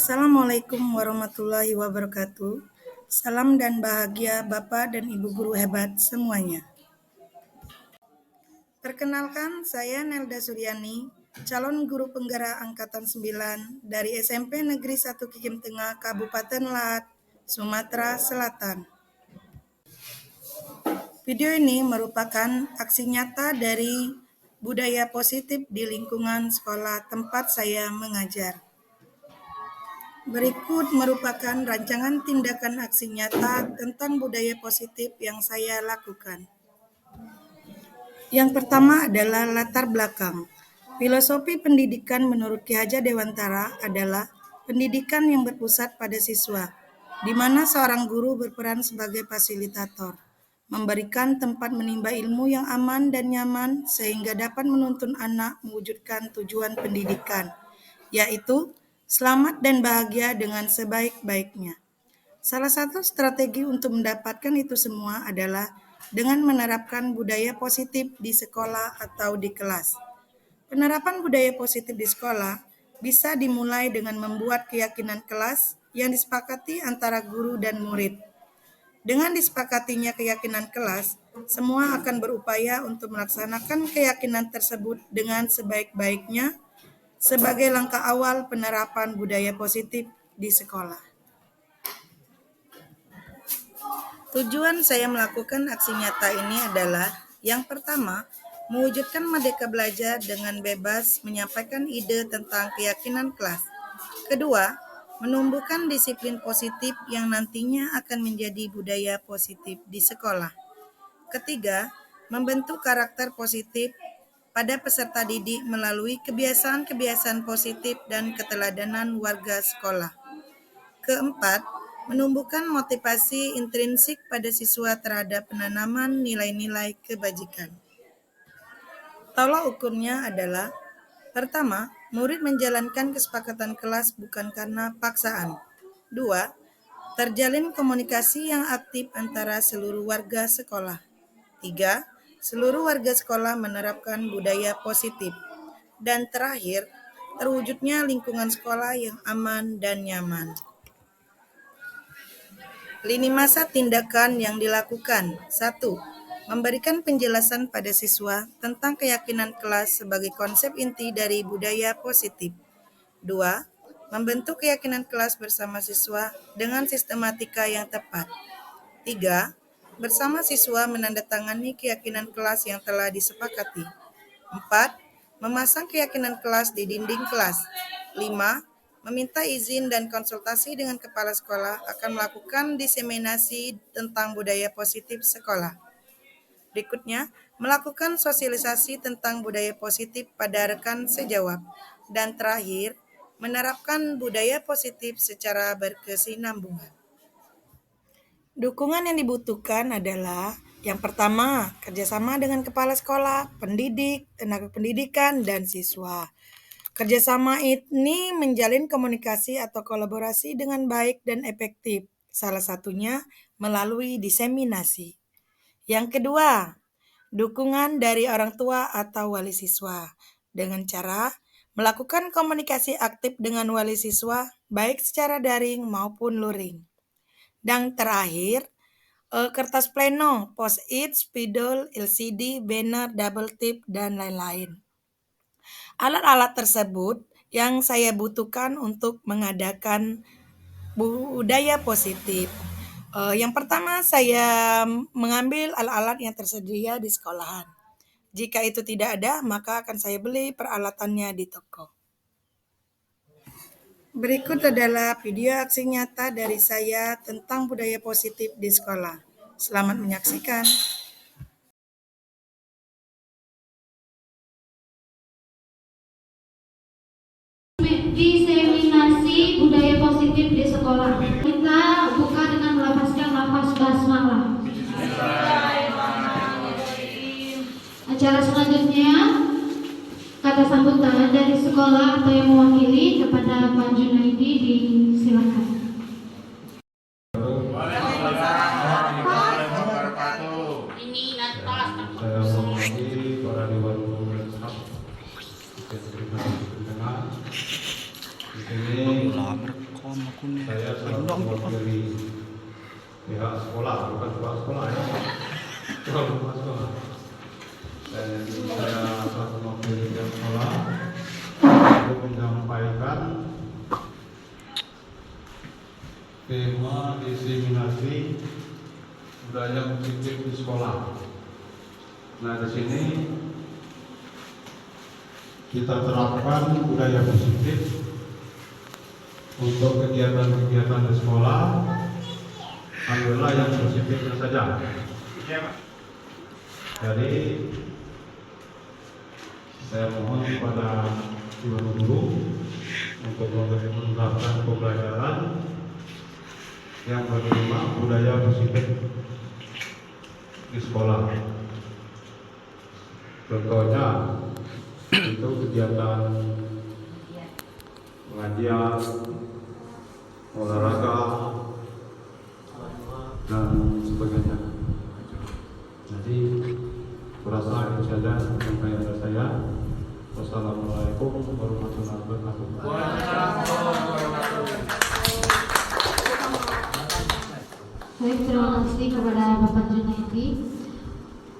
Assalamualaikum warahmatullahi wabarakatuh. Salam dan bahagia Bapak dan Ibu guru hebat semuanya. Perkenalkan, saya Nelda Suryani, calon guru penggerak angkatan 9 dari SMP Negeri 1 Kikim Tengah, Kabupaten Lahat, Sumatera Selatan. Video ini merupakan aksi nyata dari budaya positif di lingkungan sekolah tempat saya mengajar. Berikut merupakan rancangan tindakan aksi nyata tentang budaya positif yang saya lakukan. Yang pertama adalah latar belakang. Filosofi pendidikan menurut Ki Hajar Dewantara adalah pendidikan yang berpusat pada siswa, di mana seorang guru berperan sebagai fasilitator, memberikan tempat menimba ilmu yang aman dan nyaman sehingga dapat menuntun anak mewujudkan tujuan pendidikan, yaitu selamat dan bahagia dengan sebaik-baiknya. Salah satu strategi untuk mendapatkan itu semua adalah dengan menerapkan budaya positif di sekolah atau di kelas. Penerapan budaya positif di sekolah bisa dimulai dengan membuat keyakinan kelas yang disepakati antara guru dan murid. Dengan disepakatinya keyakinan kelas, semua akan berupaya untuk melaksanakan keyakinan tersebut dengan sebaik-baiknya sebagai langkah awal penerapan budaya positif di sekolah. Tujuan saya melakukan aksi nyata ini adalah yang pertama, mewujudkan merdeka belajar dengan bebas menyampaikan ide tentang keyakinan kelas. Kedua, menumbuhkan disiplin positif yang nantinya akan menjadi budaya positif di sekolah. Ketiga, membentuk karakter positif pada peserta didik melalui kebiasaan-kebiasaan positif dan keteladanan warga sekolah. Keempat, menumbuhkan motivasi intrinsik pada siswa terhadap penanaman nilai-nilai kebajikan. Tolak ukurnya adalah, pertama, murid menjalankan kesepakatan kelas bukan karena paksaan. Dua, terjalin komunikasi yang aktif antara seluruh warga sekolah. Tiga, seluruh warga sekolah menerapkan budaya positif. Dan terakhir, terwujudnya lingkungan sekolah yang aman dan nyaman. Lini masa tindakan yang dilakukan. 1. Memberikan penjelasan pada siswa tentang keyakinan kelas sebagai konsep inti dari budaya positif. 2. Membentuk keyakinan kelas bersama siswa dengan sistematika yang tepat. 3. Bersama siswa menandatangani keyakinan kelas yang telah disepakati. 4. Memasang keyakinan kelas di dinding kelas. 5. Meminta izin dan konsultasi dengan kepala sekolah akan melakukan diseminasi tentang budaya positif sekolah. Berikutnya, melakukan sosialisasi tentang budaya positif pada rekan sejawat. Dan terakhir, menerapkan budaya positif secara berkesinambungan. Dukungan yang dibutuhkan adalah yang pertama, kerjasama dengan kepala sekolah, pendidik, tenaga pendidikan, dan siswa. Kerjasama ini menjalin komunikasi atau kolaborasi dengan baik dan efektif, salah satunya melalui diseminasi. Yang kedua, dukungan dari orang tua atau wali siswa dengan cara melakukan komunikasi aktif dengan wali siswa baik secara daring maupun luring. Dan terakhir, kertas pleno, post-it, spidol, LCD, banner, double tip, dan lain-lain. Alat-alat tersebut yang saya butuhkan untuk mengadakan budaya positif. Yang pertama, saya mengambil alat-alat yang tersedia di sekolahan. Jika itu tidak ada, maka akan saya beli peralatannya di toko. Berikut adalah video aksi nyata dari saya tentang budaya positif di sekolah. Selamat menyaksikan. Diseminasi budaya positif di sekolah. Kita buka dengan melafazkan lafaz basmalah. Acara selanjutnya, kata sambutan dari sekolah atau yang mewakili kepada Pak Junaidi, disilakan. Ini Natal. Saya hormati para dewan pengurus hak yang terima di tengah. Di sini mewakili pihak sekolah, bukan kepala sekolah ya, bukan kepala sekolah. Saya selaku mewakili pihak sekolah untuk menyampaikan tema diseminasi budaya positif di sekolah. Nah, di sini kita terapkan budaya positif untuk kegiatan-kegiatan di sekolah. Ambillah yang positifnya saja. Jadi saya mohon kepada guru-guru untuk menerapkan pembelajaran yang bertema budaya positif di sekolah. Contohnya itu kegiatan pengajian, olahraga, dan sebagainya. Jadi kurasa itu saja yang dari saya. Wassalamualaikum warahmatullahi wabarakatuh. Baik, terima kasih kepada Bapak Junaidi.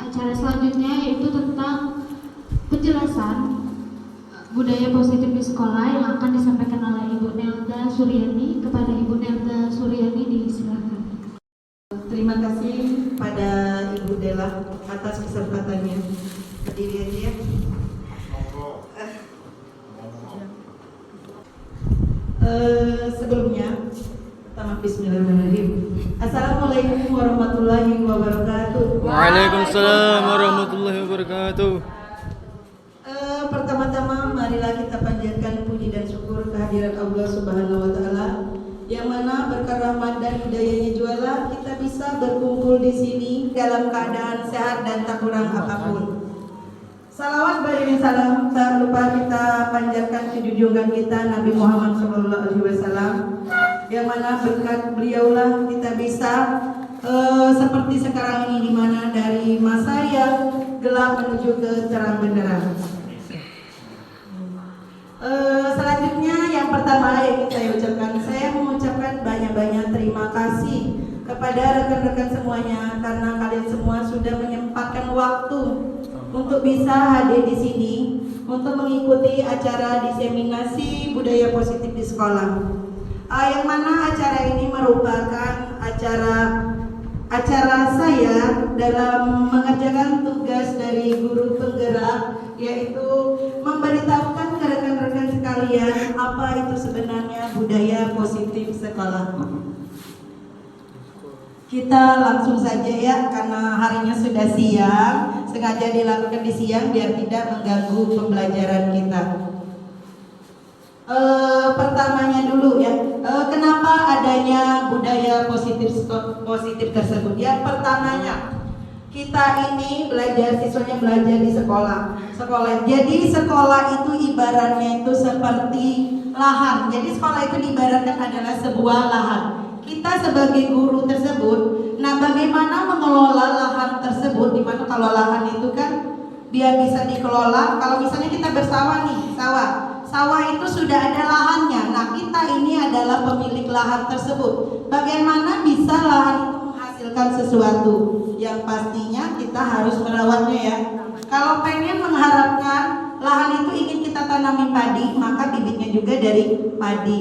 Acara selanjutnya yaitu tentang penjelasan budaya positif di sekolah yang akan disampaikan oleh Ibu Nelda Suryani. Kepada Ibu Nelda Suryani disilakan. Terima kasih pada Ibu Dela atas kesempatannya. Berdiri aja ya. Sebelumnya, pertama Bismillahirrahmanirrahim. Assalamualaikum warahmatullahi wabarakatuh. Waalaikumsalam warahmatullahi wabarakatuh. Pertama-tama marilah kita panjatkan puji dan syukur kehadirat Allah Subhanahu wa taala yang mana berkah rahmat dan hidayahnya jualah kita bisa berkumpul di sini dalam keadaan sehat dan tak kurang apapun. Salawat beriring salam tak lupa kita panjatkan ke junjungan kita Nabi Muhammad SAW yang mana berkat beliaulah kita bisa seperti sekarang ini, di mana dari masa yang gelap menuju ke terang benderang. Selanjutnya yang pertama yang saya ucapkan, saya mengucapkan banyak-banyak terima kasih kepada rekan-rekan semuanya karena kalian semua sudah menyempatkan waktu untuk bisa hadir di sini untuk mengikuti acara diseminasi budaya positif di sekolah. Yang mana acara ini merupakan acara saya dalam mengerjakan tugas dari guru penggerak, yaitu memberitahukan ke rekan-rekan sekalian apa itu sebenarnya budaya positif sekolah. Kita langsung saja ya, karena harinya sudah siang, sengaja dilakukan di siang biar tidak mengganggu pembelajaran kita. Pertamanya dulu ya, kenapa adanya budaya positif tersebut? Yang pertamanya, kita ini siswanya belajar di sekolah. Jadi sekolah itu ibaratnya itu seperti lahan. Jadi sekolah itu diibaratkan adalah sebuah lahan. Kita sebagai guru tersebut, nah bagaimana mengelola lahan tersebut? Dimana kalau lahan itu kan dia bisa dikelola. Kalau misalnya kita bersawah nih, sawah itu sudah ada lahannya. Nah kita ini adalah pemilik lahan tersebut. Bagaimana bisa lahan itu menghasilkan sesuatu? Yang pastinya kita harus merawatnya ya. Kalau pengen mengharapkan lahan itu ingin kita tanami padi, maka bibitnya juga dari padi.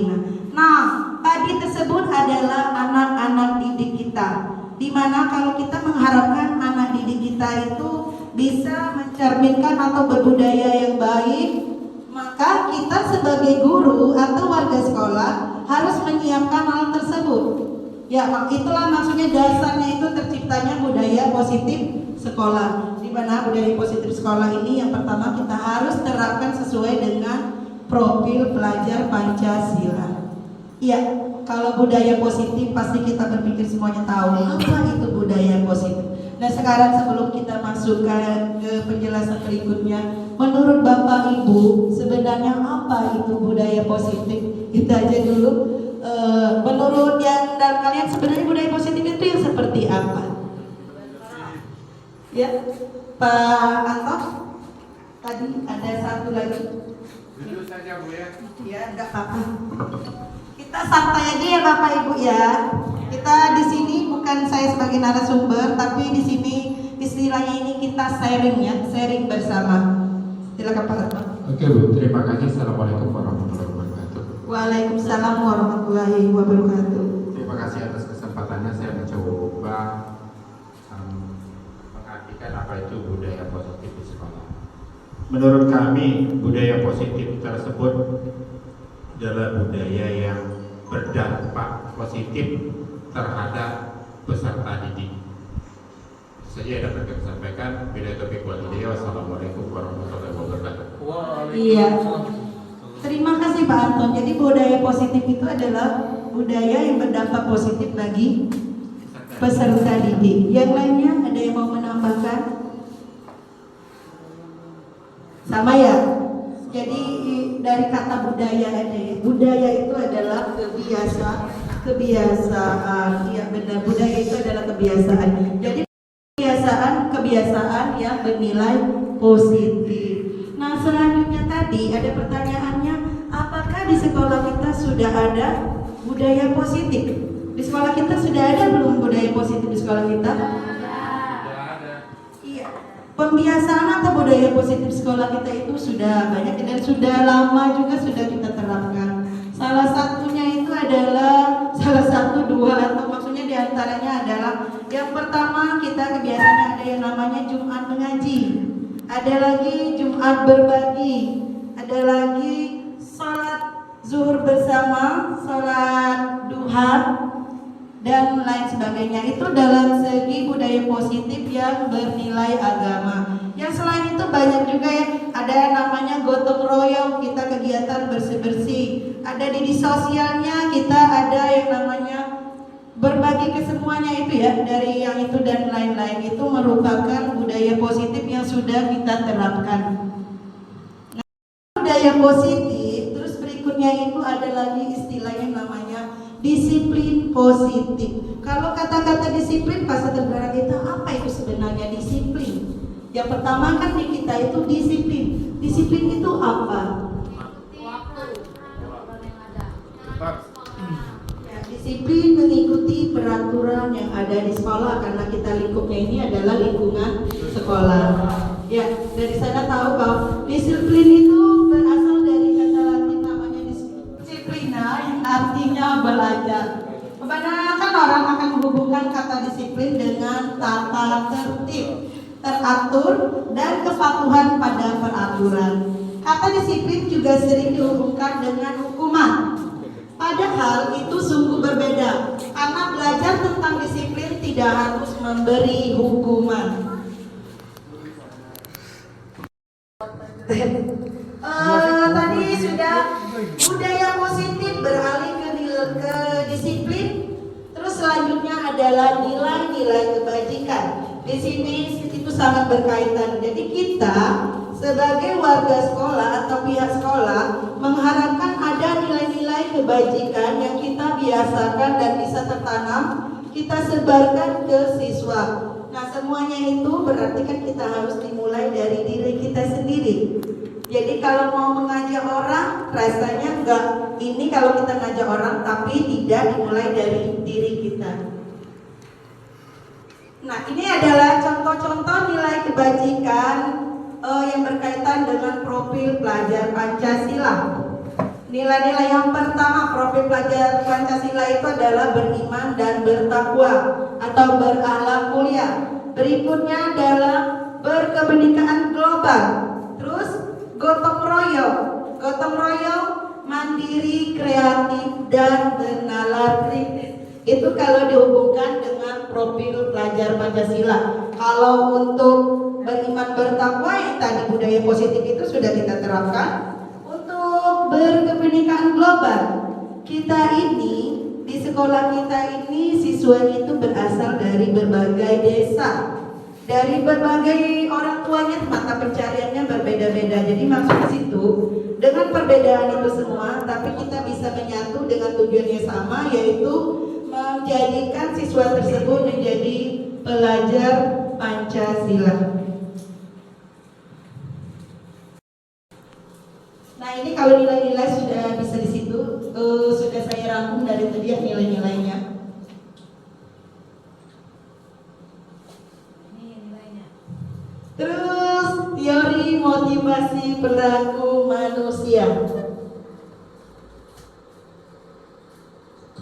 Nah, padi tersebut adalah anak-anak didik kita. Dimana kalau kita mengharapkan anak didik kita itu bisa mencerminkan atau berbudaya yang baik, maka kita sebagai guru atau warga sekolah harus menyiapkan hal tersebut. Ya, itulah maksudnya dasarnya itu terciptanya budaya positif sekolah. Di mana budaya positif sekolah ini yang pertama kita harus terapkan sesuai dengan profil pelajar Pancasila. Iya, kalau budaya positif pasti kita berpikir semuanya tahu apa itu budaya positif. Nah sekarang sebelum kita masuk ke penjelasan berikutnya, menurut Bapak Ibu sebenarnya apa itu budaya positif? Itu aja dulu. Menurut yang dan kalian sebenarnya budaya positif itu yang seperti apa? Ya, Pak Anto, tadi ada satu lagi. Duduk saja Bu ya. Ya, enggak apa-apa. Kita santai aja ya Bapak Ibu ya. Kita di sini bukan saya sebagai narasumber, tapi di sini istilahnya ini kita sharing ya, sharing bersama. Silakan Pak Ratman. Oke Bu, terima kasih. Assalamualaikum warahmatullahi wabarakatuh. Waalaikumsalam warahmatullahi wabarakatuh. Terima kasih atas kesempatannya. Saya mencoba mengartikan apa itu budaya positif di sekolah. Menurut kami, budaya positif tersebut adalah budaya yang berdampak positif terhadap peserta didik. Saja dapat kami sampaikan. Bila topik buat video. Wassalamualaikum warahmatullahi wabarakatuh. Iya. Terima kasih Pak Anton. Jadi budaya positif itu adalah budaya yang berdampak positif bagi peserta didik. Yang lainnya ada yang mau menambahkan? Sama ya. Jadi dari kata budaya ada ya. Budaya itu adalah kebiasaan. Iya benar. Budaya itu adalah kebiasaan. Jadi kebiasaan yang bernilai positif. Nah selanjutnya tadi ada pertanyaannya, apakah di sekolah kita sudah ada budaya positif? Di sekolah kita sudah ada belum budaya positif di sekolah kita? Iya. Pembiasaan atau budaya positif sekolah kita itu sudah banyak dan sudah lama juga sudah kita terapkan. Salah satunya itu adalah dua atau maksudnya diantaranya adalah yang pertama kita kebiasaannya ada yang namanya Jumat mengaji, ada lagi Jumat berbagi, ada lagi sholat zuhur bersama, sholat duha dan lain sebagainya. Itu dalam segi budaya positif yang bernilai agama. Yang selain itu banyak juga ya, ada yang namanya gotong royong, kita kegiatan bersih-bersih. Ada di sosialnya kita ada yang namanya berbagi ke semuanya itu ya, dari yang itu dan lain-lain. Itu merupakan budaya positif yang sudah kita terapkan. Nah, budaya positif, terus berikutnya itu ada lagi istilahnya namanya disiplin positif. Kalau kata-kata disiplin pas terdengar kita, apa itu sebenarnya disiplin? Yang pertama kan di kita itu disiplin. Disiplin itu apa? Ya, disiplin mengikuti peraturan yang ada di sekolah karena kita lingkupnya ini adalah lingkungan sekolah. Ya, dari sana tahu bahwa disiplin itu berasal dari kata Latin namanya disiplina yang artinya belajar. Kebanyakan orang akan menghubungkan kata disiplin dengan tata tertib, teratur, dan kepatuhan pada peraturan. Kata disiplin juga sering dihubungkan dengan hukuman. Padahal itu sungguh berbeda, karena belajar tentang disiplin tidak harus memberi hukuman. Tadi sudah budaya positif beralih ke disiplin. Terus selanjutnya adalah nilai-nilai kebajikan. Di sini itu sangat berkaitan. Jadi kita sebagai warga sekolah atau pihak sekolah mengharapkan ada nilai-nilai kebajikan yang kita biasakan dan bisa tertanam, kita sebarkan ke siswa. Nah semuanya itu berarti kan kita harus dimulai dari diri kita sendiri. Jadi kalau mau mengajak orang, rasanya enggak ini kalau kita ngajak orang, tapi tidak dimulai dari diri kita. Nah ini adalah contoh-contoh nilai kebajikan yang berkaitan dengan profil pelajar Pancasila. Nilai-nilai yang pertama profil pelajar Pancasila itu adalah beriman dan bertakwa atau berakhlak mulia. Berikutnya adalah berkebinekaan global. Terus gotong royong, mandiri, kreatif, dan bernalar kritis. Itu kalau dihubungkan dengan profil pelajar Pancasila. Kalau untuk beriman bertakwa yang tadi budaya positif itu sudah kita terapkan. Untuk berkebinekaan global, kita ini di sekolah kita ini siswanya itu berasal dari berbagai desa, dari berbagai orang tuanya, mata pencariannya berbeda-beda. Jadi maksud situ dengan perbedaan itu semua, tapi kita bisa menyatu dengan tujuan yang sama, yaitu menjadikan siswa tersebut menjadi pelajar Pancasila. Nah ini kalau nilai-nilai sudah bisa di situ, sudah saya rangkum. dia nilai-nilainya. Terus teori motivasi perilaku manusia.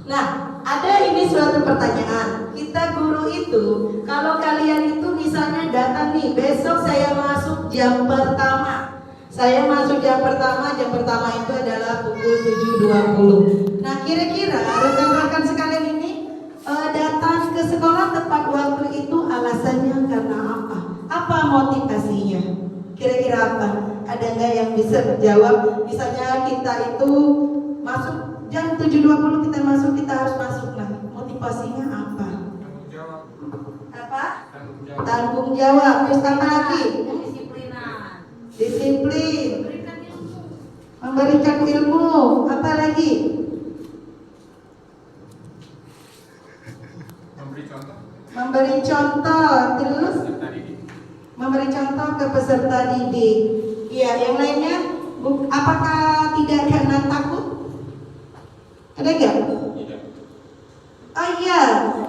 Nah, ada ini suatu pertanyaan. Kita guru itu, kalau kalian itu misalnya datang nih, besok saya masuk jam pertama. Saya masuk jam pertama itu adalah pukul 7.20. Nah, kira-kira rekan-rekan sekalian ini datang ke sekolah tepat waktu itu alasannya karena apa? Apa motivasinya? Kira-kira apa? Ada nggak yang bisa menjawab? Misalnya kita itu masuk jam 7.20 kita masuk, kita harus masuk. Nah, motivasinya apa? Tanggung jawab. Apa? Tanggung jawab. Tanggung jawab. Terus apa lagi? Disiplinan. Disiplin. Memberikan ilmu. Apa lagi? Memberi contoh. Memberi contoh. Terus memberi contoh ke peserta didik. Iya, yang lainnya apakah tidak karena takut? Ada nggak? Tidak. Oh iya,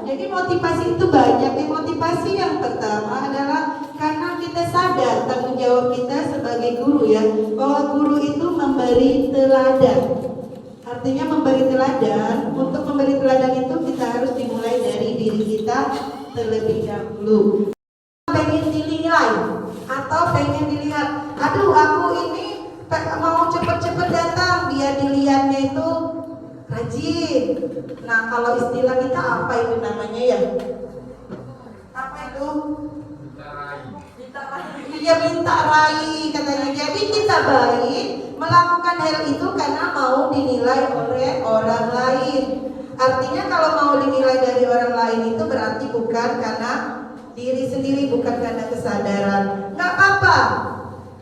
jadi motivasi itu banyak. Motivasi yang pertama adalah karena kita sadar tanggung jawab kita sebagai guru ya, bahwa guru itu memberi teladan. Artinya memberi teladan. Untuk memberi teladan itu kita harus dimulai dari diri kita terlebih dahulu. Pengen dinilai atau pengen dilihat, aduh aku ini mau cepet-cepet datang biar dilihatnya itu rajin. Nah, kalau istilah kita apa itu namanya ya? Apa itu? Iya, minta rai katanya. Jadi kita baik melakukan hal itu karena mau dinilai oleh orang lain. Artinya kalau mau dinilai dari orang lain itu berarti bukan karena diri sendiri, bukan karena kesadaran. Nggak apa-apa.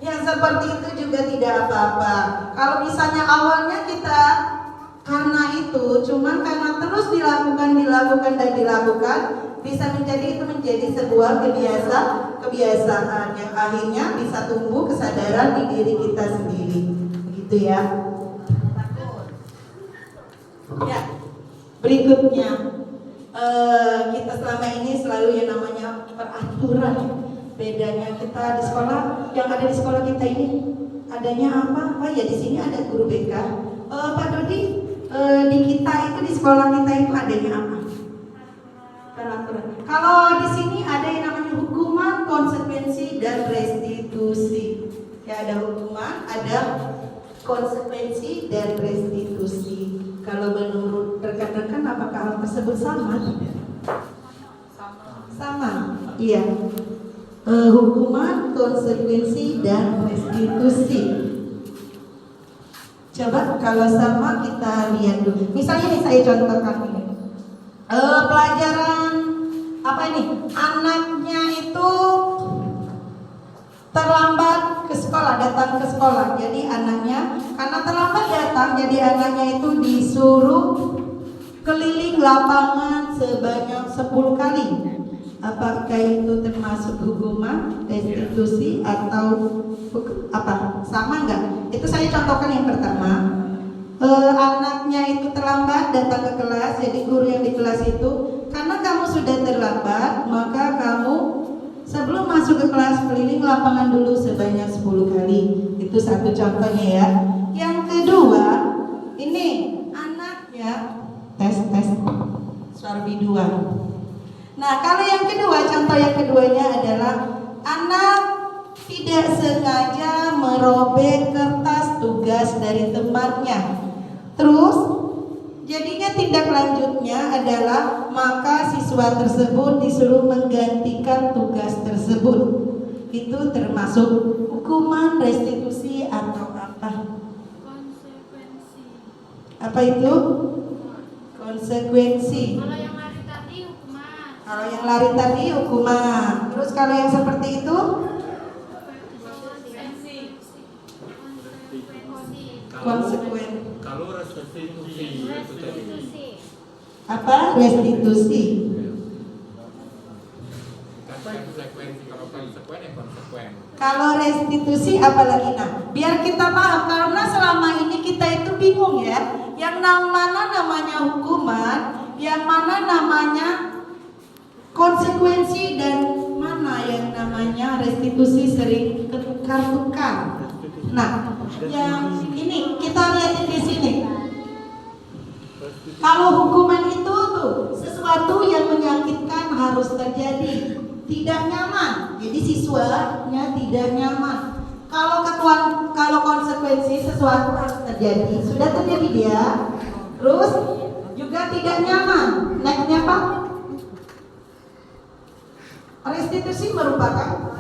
Yang seperti itu juga tidak apa-apa. Kalau misalnya awalnya kita karena itu, cuman karena terus dilakukan dan dilakukan, bisa menjadi sebuah kebiasaan yang akhirnya bisa tumbuh kesadaran di diri kita sendiri, begitu ya. Ya, berikutnya kita selama ini selalu yang namanya peraturan. Bedanya kita di sekolah, yang ada di sekolah kita ini adanya apa? Oh ya, di sini ada guru BK. Pak Dodi, di kita itu di sekolah kita itu adanya apa? Peraturan. Kalau di sini ada yang namanya hukuman, konsekuensi, dan restitusi. Ya, ada hukuman, ada konsekuensi, dan restitusi. Kalau menurut rekan-rekan, apakah hal tersebut sama? Sama. Iya. Hukuman, konsekuensi, dan restitusi. Coba kalau sama kita lihat dulu. Misalnya nih saya contohkan ini. Pelajaran apa ini? Anaknya itu terlambat ke sekolah, datang ke sekolah. Jadi anaknya karena terlambat datang, jadi anaknya itu disuruh keliling lapangan sebanyak 10 kali. Apakah itu termasuk hukuman, restitusi, atau apa? Sama enggak? Itu saya contohkan yang pertama. Anaknya itu terlambat datang ke kelas, jadi guru yang di kelas itu, karena kamu sudah terlambat, maka kamu sebelum masuk ke kelas keliling lapangan dulu sebanyak 10 kali. Itu satu contohnya ya. Yang kedua, ini anaknya tes suara biduan. Nah, kalau yang kedua, contoh yang keduanya adalah anak tidak sengaja merobek kertas tugas dari temannya. Terus, jadinya tindak lanjutnya adalah maka siswa tersebut disuruh menggantikan tugas tersebut. Itu termasuk hukuman, restitusi, atau apa? Konsekuensi. Apa itu? Konsekuensi. Kalau yang lari tadi hukuman. Kalau yang lari tadi hukuman. Terus kalau yang seperti itu? Konsekuensi. Kalau restitusi itu tadi. Apa? Restitusi. Konsekuensi, kalau konsekuen ya konsekuen. Kalau restitusi apalagi? Nah, biar kita paham, karena selama ini kita itu bingung ya. Yang mana namanya hukuman, yang mana namanya konsekuensi, dan mana yang namanya restitusi sering ketukar-tukar. Nah, yang ini kita lihat di sini. Kalau hukuman itu tuh sesuatu yang menyakitkan harus terjadi, tidak nyaman. Jadi siswanya tidak nyaman. Kalau konsekuensi sesuatu harus terjadi, sudah terjadi dia, terus juga tidak nyaman. Nextnya Pak. Restitusi merupakan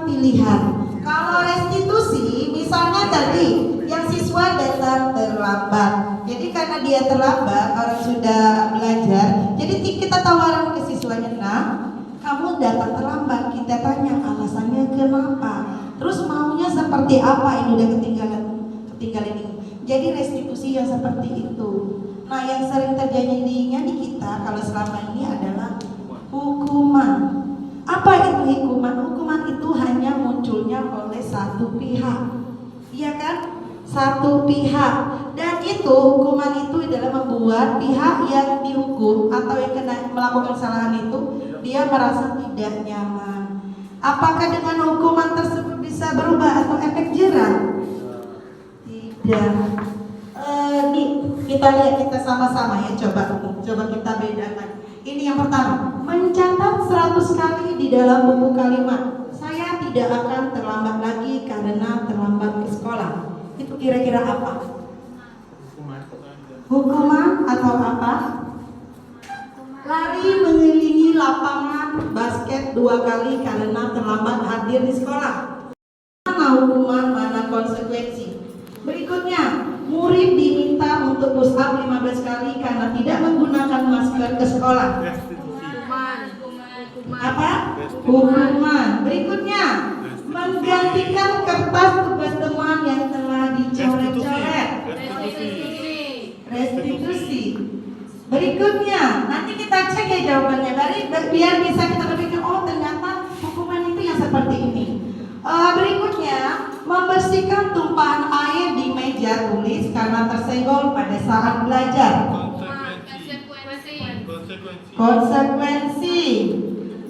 pilihan. Kalau restitusi, misalnya tadi yang siswa datang terlambat. Jadi karena dia terlambat, orang sudah belajar. Jadi kita tawaran ke siswanya, nah, kamu datang terlambat. Kita tanya alasannya kenapa. Terus maunya seperti apa? Ini udah ketinggalan ini. Jadi restitusi yang seperti itu. Nah, yang sering terjadinya di kita kalau selama ini adalah hukuman. Apa itu hukuman? Hukuman itu hanya munculnya oleh satu pihak, iya kan? Satu pihak. Dan itu hukuman itu adalah membuat pihak yang dihukum atau yang kena melakukan kesalahan itu dia merasa tidak nyaman. Apakah dengan hukuman tersebut bisa berubah atau efek jerah? Tidak. Nih kita lihat, kita sama-sama ya, coba kita bedakan. Ini yang pertama, mencatat 100 kali di dalam buku kalimat. Saya tidak akan terlambat lagi karena terlambat ke sekolah. Itu kira-kira apa? Hukuman atau apa? Lari mengelilingi lapangan basket 2 kali karena terlambat hadir di sekolah. Mana hukuman, mana konsekuensi? Berikutnya, murid diminta untuk push up 15 kali karena tidak menggunakan masker ke sekolah. Apa? Hukuman. Berikutnya, menggantikan kertas tugas teman yang telah dicoret-coret. Restitusi. Berikutnya, nanti kita cek ya jawabannya, biar bisa kita berpikir, oh ternyata hukuman itu yang seperti ini. Berikutnya, membersihkan tumpahan air di meja tulis karena tersenggol pada saat belajar. Konsekuensi.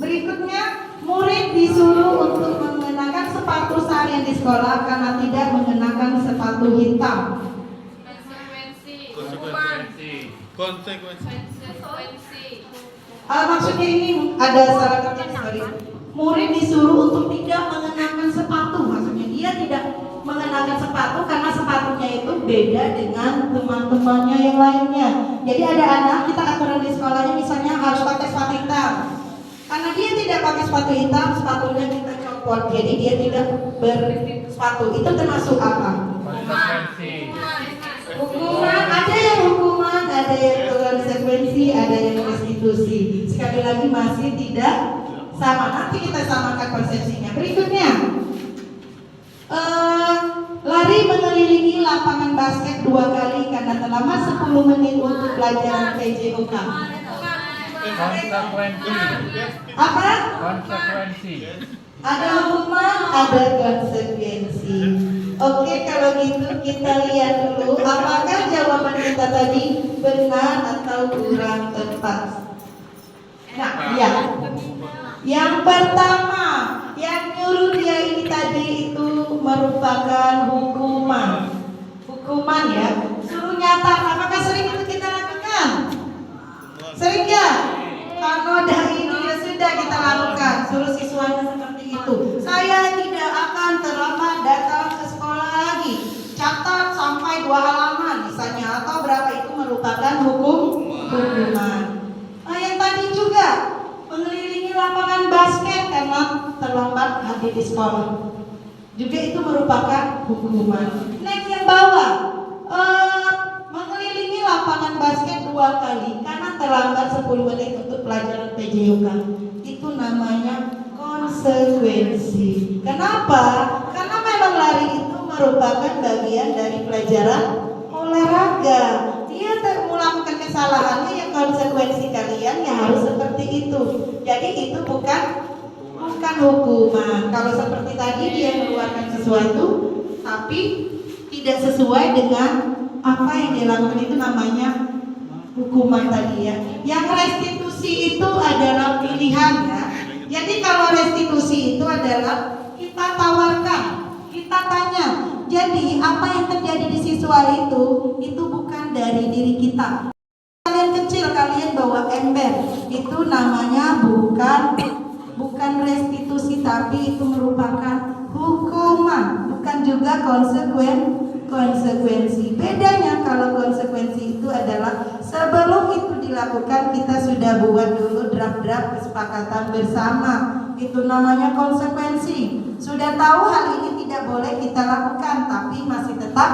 Berikutnya, murid disuruh untuk mengenakan sepatu seharian di sekolah karena tidak mengenakan sepatu hitam. Konsekuensi. Maksudnya ini ada salah kata, sorry. Murid disuruh untuk tidak mengenakan sepatu. Maksudnya dia tidak mengenakan sepatu karena sepatunya itu beda dengan teman-temannya yang lainnya. Jadi ada anak, kita aturan di sekolahnya misalnya harus pakai sepatu hitam. Karena dia tidak pakai sepatu hitam, sepatunya kita copot. Jadi dia tidak bersepatu. Itu termasuk apa? Hukuman. Ada yang hukuman, ada yang konsekuensi, ada yang restitusi. Sekali lagi masih tidak sama. Nanti kita samakan konsepsinya. Berikutnya, lari mengelilingi lapangan basket 2 kali karena terlambat 10 menit untuk pelajaran PJOK. Apa? Konsekuensi. Ada hukuman, ada konsekuensi. Oke, kalau gitu kita lihat dulu apakah jawaban kita tadi benar atau kurang tepat. Nah, ya. Yang pertama, yang nyuruh dia ini tadi itu merupakan hukuman. Hukuman ya. Suruh nyata, apakah sering itu kita lakukan? Sering ya? Kalau dari ini ya sudah kita lakukan. Suruh siswanya seperti itu. Saya tidak akan terlambat datang ke sekolah lagi. Catat sampai 2 halaman misalnya, atau berapa, itu merupakan hukuman. Nah, yang tadi juga mengelilingi lapangan basket karena terlambat hadir di sekolah, juga itu merupakan hukuman. Next yang bawah, mengelilingi lapangan basket 2 kali karena terlambat 10 menit untuk pelajaran PJOK, itu namanya konsekuensi. Kenapa? Karena memang lari itu merupakan bagian dari pelajaran olahraga. Dia melakukan kesalahannya, yang konsekuensi kalian ya harus seperti itu. Jadi itu bukan hukuman. Kalau seperti tadi dia mengeluarkan sesuatu tapi tidak sesuai dengan apa yang dilakukan, itu namanya hukuman tadi ya. Yang restitusi itu adalah pilihan ya. Jadi kalau restitusi itu adalah kita tawarkan, kita tanya. Jadi apa yang terjadi di siswa itu bukan dari diri kita. Kalian kecil, kalian bawa ember, itu namanya bukan restitusi, tapi itu merupakan hukuman, bukan juga konsekuensi. Bedanya kalau konsekuensi itu adalah sebelum itu dilakukan kita sudah buat dulu draft kesepakatan bersama. Itu namanya konsekuensi. Sudah tahu hal ini tidak boleh kita lakukan, tapi masih tetap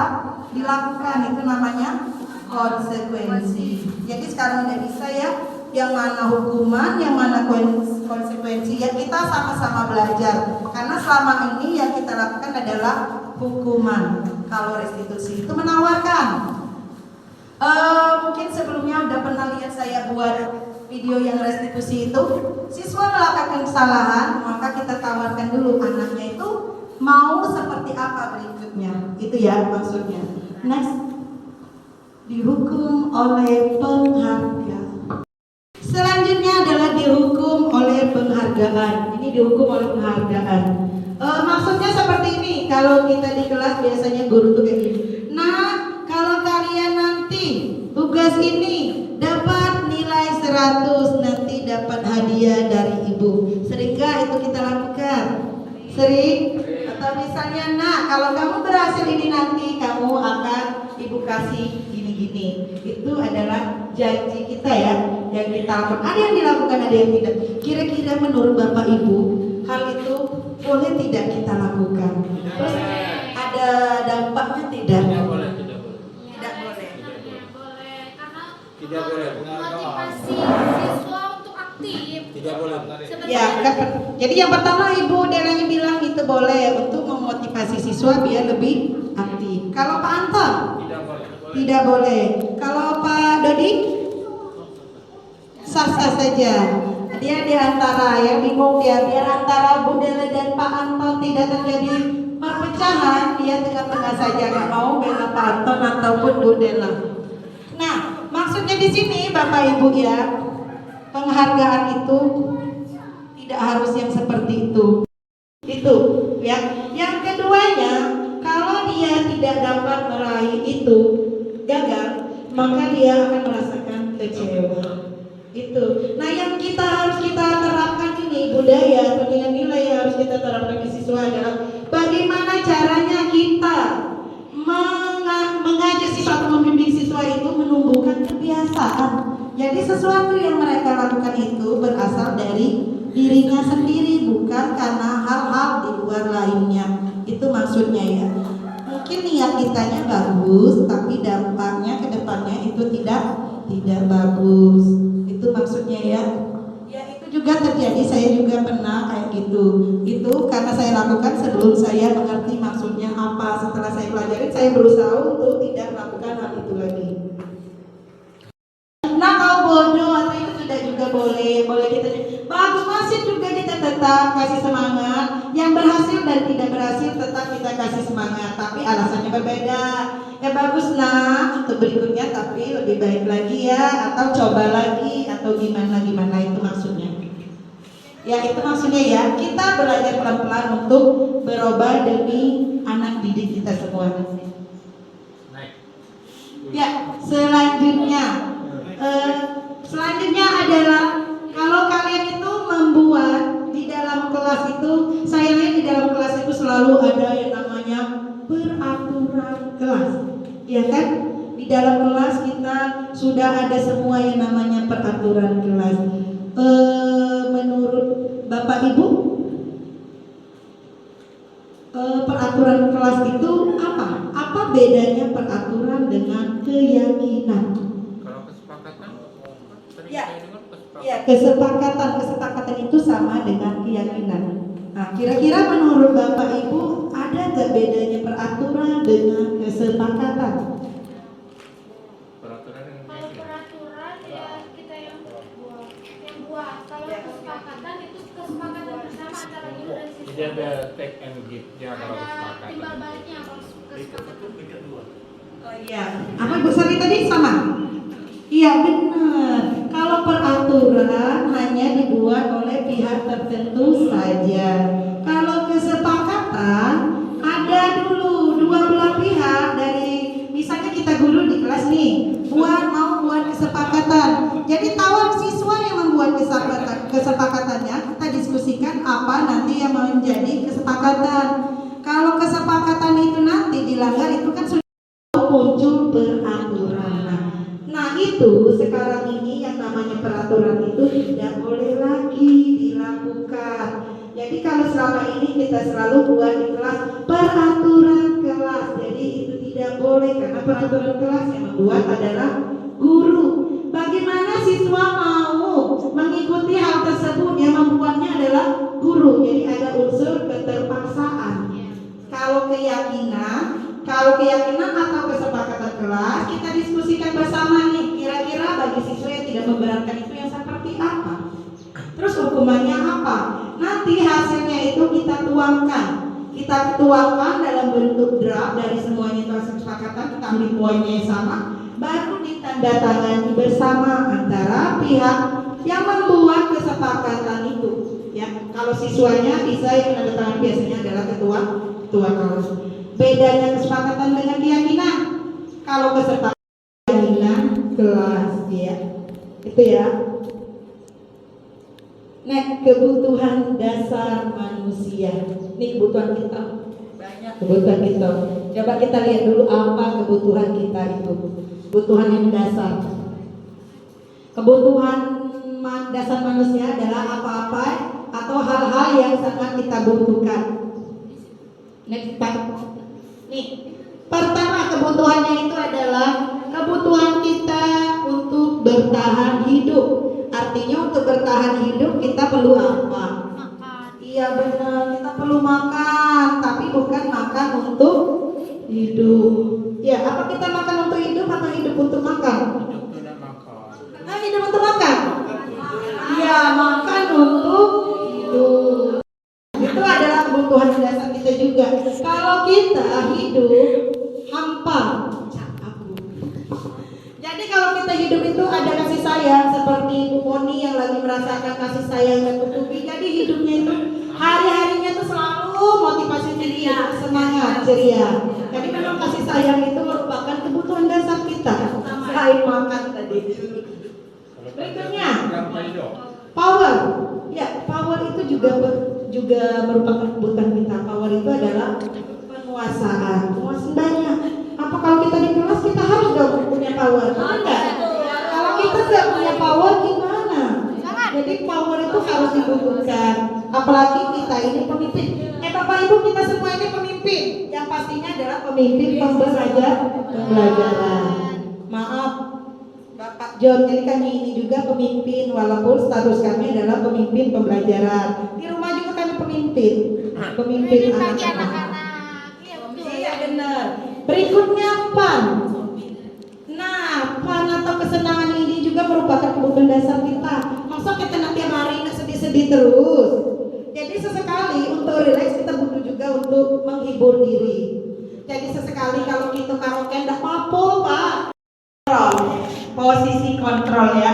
dilakukan. Itu namanya konsekuensi. Jadi sekarang udah bisa ya, yang mana hukuman, yang mana konsekuensi. Ya kita sama-sama belajar. Karena selama ini yang kita lakukan adalah hukuman. Kalau restitusi itu menawarkan. Mungkin sebelumnya udah pernah lihat saya buat video yang restitusi itu. Siswa melakukan kesalahan, maka kita tawarkan dulu anaknya itu mau seperti apa berikutnya. Itu ya maksudnya. Next, dihukum oleh penghargaan. Selanjutnya adalah dihukum oleh penghargaan. Ini dihukum oleh penghargaan. Maksudnya seperti ini. Kalau kita di kelas biasanya guru tuh kayak gini. Nah, kalau kalian nanti tugas ini dapat nilai 100, nanti dapat hadiah dari ibu. Seringkah itu kita lakukan? Sering? Atau misalnya, nah kalau kamu berhasil ini nanti kamu akan ibu kasih gini-gini. Itu adalah janji kita ya, yang kita lakukan. Ada yang dilakukan, ada yang tidak. Kira-kira menurut Bapak Ibu, hal itu boleh tidak kita lakukan? Terus ada dampaknya tidak? Tidak boleh. Tidak boleh. Tidak boleh. Motivasi siswa untuk aktif. Tidak boleh. Ya, jadi yang pertama Ibu Delanya bilang itu boleh untuk memotivasi siswa biar lebih aktif. Kalau Pak Anton? Tidak boleh. Tidak boleh. Kalau Pak Dodi? Sah-sah saja. Dia di antara yang bingung dia, biar antara Bu Dela dan Pak Anton tidak terjadi perpecahan, dia tengah-tengah saja, nggak mau bela Pak Anton ataupun Bu Dela. Nah, maksudnya di sini Bapak Ibu ya, penghargaan itu tidak harus yang seperti itu. Itu ya. Yang keduanya, kalau dia tidak dapat meraih itu, gagal, maka dia akan merasakan kecewa. Itu. Nah, yang harus kita terapkan ini budaya atau nilai-nilai yang harus kita terapkan di siswa adalah bagaimana caranya kita mengajak siswa atau membimbing siswa itu menumbuhkan kebiasaan. Jadi sesuatu yang mereka lakukan itu berasal dari dirinya sendiri, bukan karena hal-hal di luar lainnya. Itu maksudnya ya. Mungkin niat kitanya bagus, tapi dampaknya ke depannya itu tidak bagus. Itu maksudnya ya. Ya itu juga terjadi, saya juga pernah kayak gitu. Itu karena saya lakukan sebelum saya mengerti maksudnya apa. Setelah saya pelajari, saya berusaha untuk tidak melakukan hal itu lagi. Nah, kalau bodoh atau itu sudah juga boleh kita bagus masih juga kita tetap kasih semangat. Yang berhasil dan tidak berhasil tetap kita kasih semangat, tapi alasannya berbeda. Ya bagus nah untuk berikutnya, tapi lebih baik lagi ya, atau coba lagi, atau gimana itu maksudnya. Ya itu maksudnya ya, kita belajar pelan-pelan untuk berubah demi anak didik kita semua. Ya selanjutnya adalah kalau kalian itu membuat di dalam kelas itu, saya lihat di dalam kelas itu selalu ada yang namanya peraturan kelas, ya kan? Di dalam kelas kita sudah ada semua yang namanya peraturan kelas. Menurut Bapak Ibu, peraturan kelas itu apa? Apa bedanya peraturan dengan keyakinan? Kalau kesepakatan, Kesepakatan itu sama dengan keyakinan. Nah, kira-kira menurut Bapak Ibu ada nggak bedanya peraturan dengan kesepakatan? Peraturan yang Kalau peraturan ya kita yang buat. Kalau kesepakatan itu kesepakatan bersama antara guru dan siswa. Jadi ada take and give-nya kalau Ada kesepakatan. timbal baliknya kalau kesepakatan. Oh iya. Apa Bu Sari tadi sama? Iya benar. Kalau peraturan hanya dibuat oleh pihak tertentu saja. Kalau kesepakatan ada dulu dua belah pihak dari misalnya kita guru di kelas nih mau buat kesepakatan. Jadi tawar siswa yang membuat kesepakatannya, kita diskusikan apa nanti yang menjadi kesepakatan. Kalau kesepakatan itu nanti dilanggar itu kan sudah muncul peraturan. Nah itu sekarang ini yang namanya peraturan itu tidak boleh lagi dilakukan. Jadi kalau selama ini kita selalu buat di kelas peraturan kelas, jadi itu tidak boleh karena peraturan kelas yang membuat adalah guru. Bagaimana siswa mau mengikuti hal tersebut yang membuatnya adalah guru. Jadi ada unsur keterpaksaan. Kalau keyakinan atau kesepakatan kelas kita diskusikan bersama nih, kira-kira bagi siswa yang tidak memberatkan itu yang seperti apa, terus hukumannya apa, nanti hasilnya itu kita tuangkan dalam bentuk draft dari semuanya itu hasil kesepakatan, kita ambil poinnya yang sama, baru ditandatangani bersama antara pihak yang membuat kesepakatan itu ya. Kalau siswanya bisa yang menandatangani biasanya adalah ketua kelas. Bedanya kesepakatan dengan keyakinan. Kalau kesepakatan keyakinan kelas ya. Itu ya. Nah, kebutuhan dasar manusia. Ini kebutuhan kita. Banyak kebutuhan kita. Coba kita lihat dulu apa kebutuhan kita itu. Kebutuhan yang dasar. Kebutuhan dasar manusia adalah apa-apa atau hal-hal yang sangat kita butuhkan. Next, nih, pertama kebutuhannya itu adalah kebutuhan kita untuk bertahan hidup. Artinya untuk bertahan hidup kita perlu apa? Makan. Iya benar, kita perlu makan, tapi bukan makan untuk hidup. Ya, apa kita makan untuk hidup atau hidup untuk makan? Tidak makan. Nah, hidup untuk makan. Iya, makan untuk hidup. Itu adalah kebutuhan dasar kita juga. Kalau kita hidup hampa, jadi kalau kita hidup itu ada kasih sayang seperti Bu Poni yang lagi merasakan kasih sayang dan tutupi. Jadi hidupnya itu hari-harinya itu selalu motivasi tinggi, semangat, ceria. Jadi memang kasih sayang itu merupakan kebutuhan dasar kita selain makan tadi. Berikutnya power. Ya, power itu juga merupakan kebutuhan kita. Power itu adalah penguasaan banyak. Apa kalau kita di kelas kita harus dong punya power? Enggak. Kalau kita tidak punya power gimana? Jadi power itu harus dibutuhkan. Apalagi kita ini pemimpin. Bapak Ibu kita semua ini pemimpin. Yang pastinya adalah pemimpin pembelajaran. Maaf Bapak John, jadi kami ini juga pemimpin walaupun status kami adalah pemimpin pembelajaran. Di rumah juga kami pemimpin anak-anak. Iya benar. Berikutnya PAN. Nah, PAN atau kesenangan ini juga merupakan kebutuhan dasar kita. Masa kita nanti hari ini sedih-sedih terus. Jadi sesekali untuk rileks kita butuh juga untuk menghibur diri. Jadi sesekali kalau kita karaoke ndak apa-apa, Pak. Posisi kontrol ya.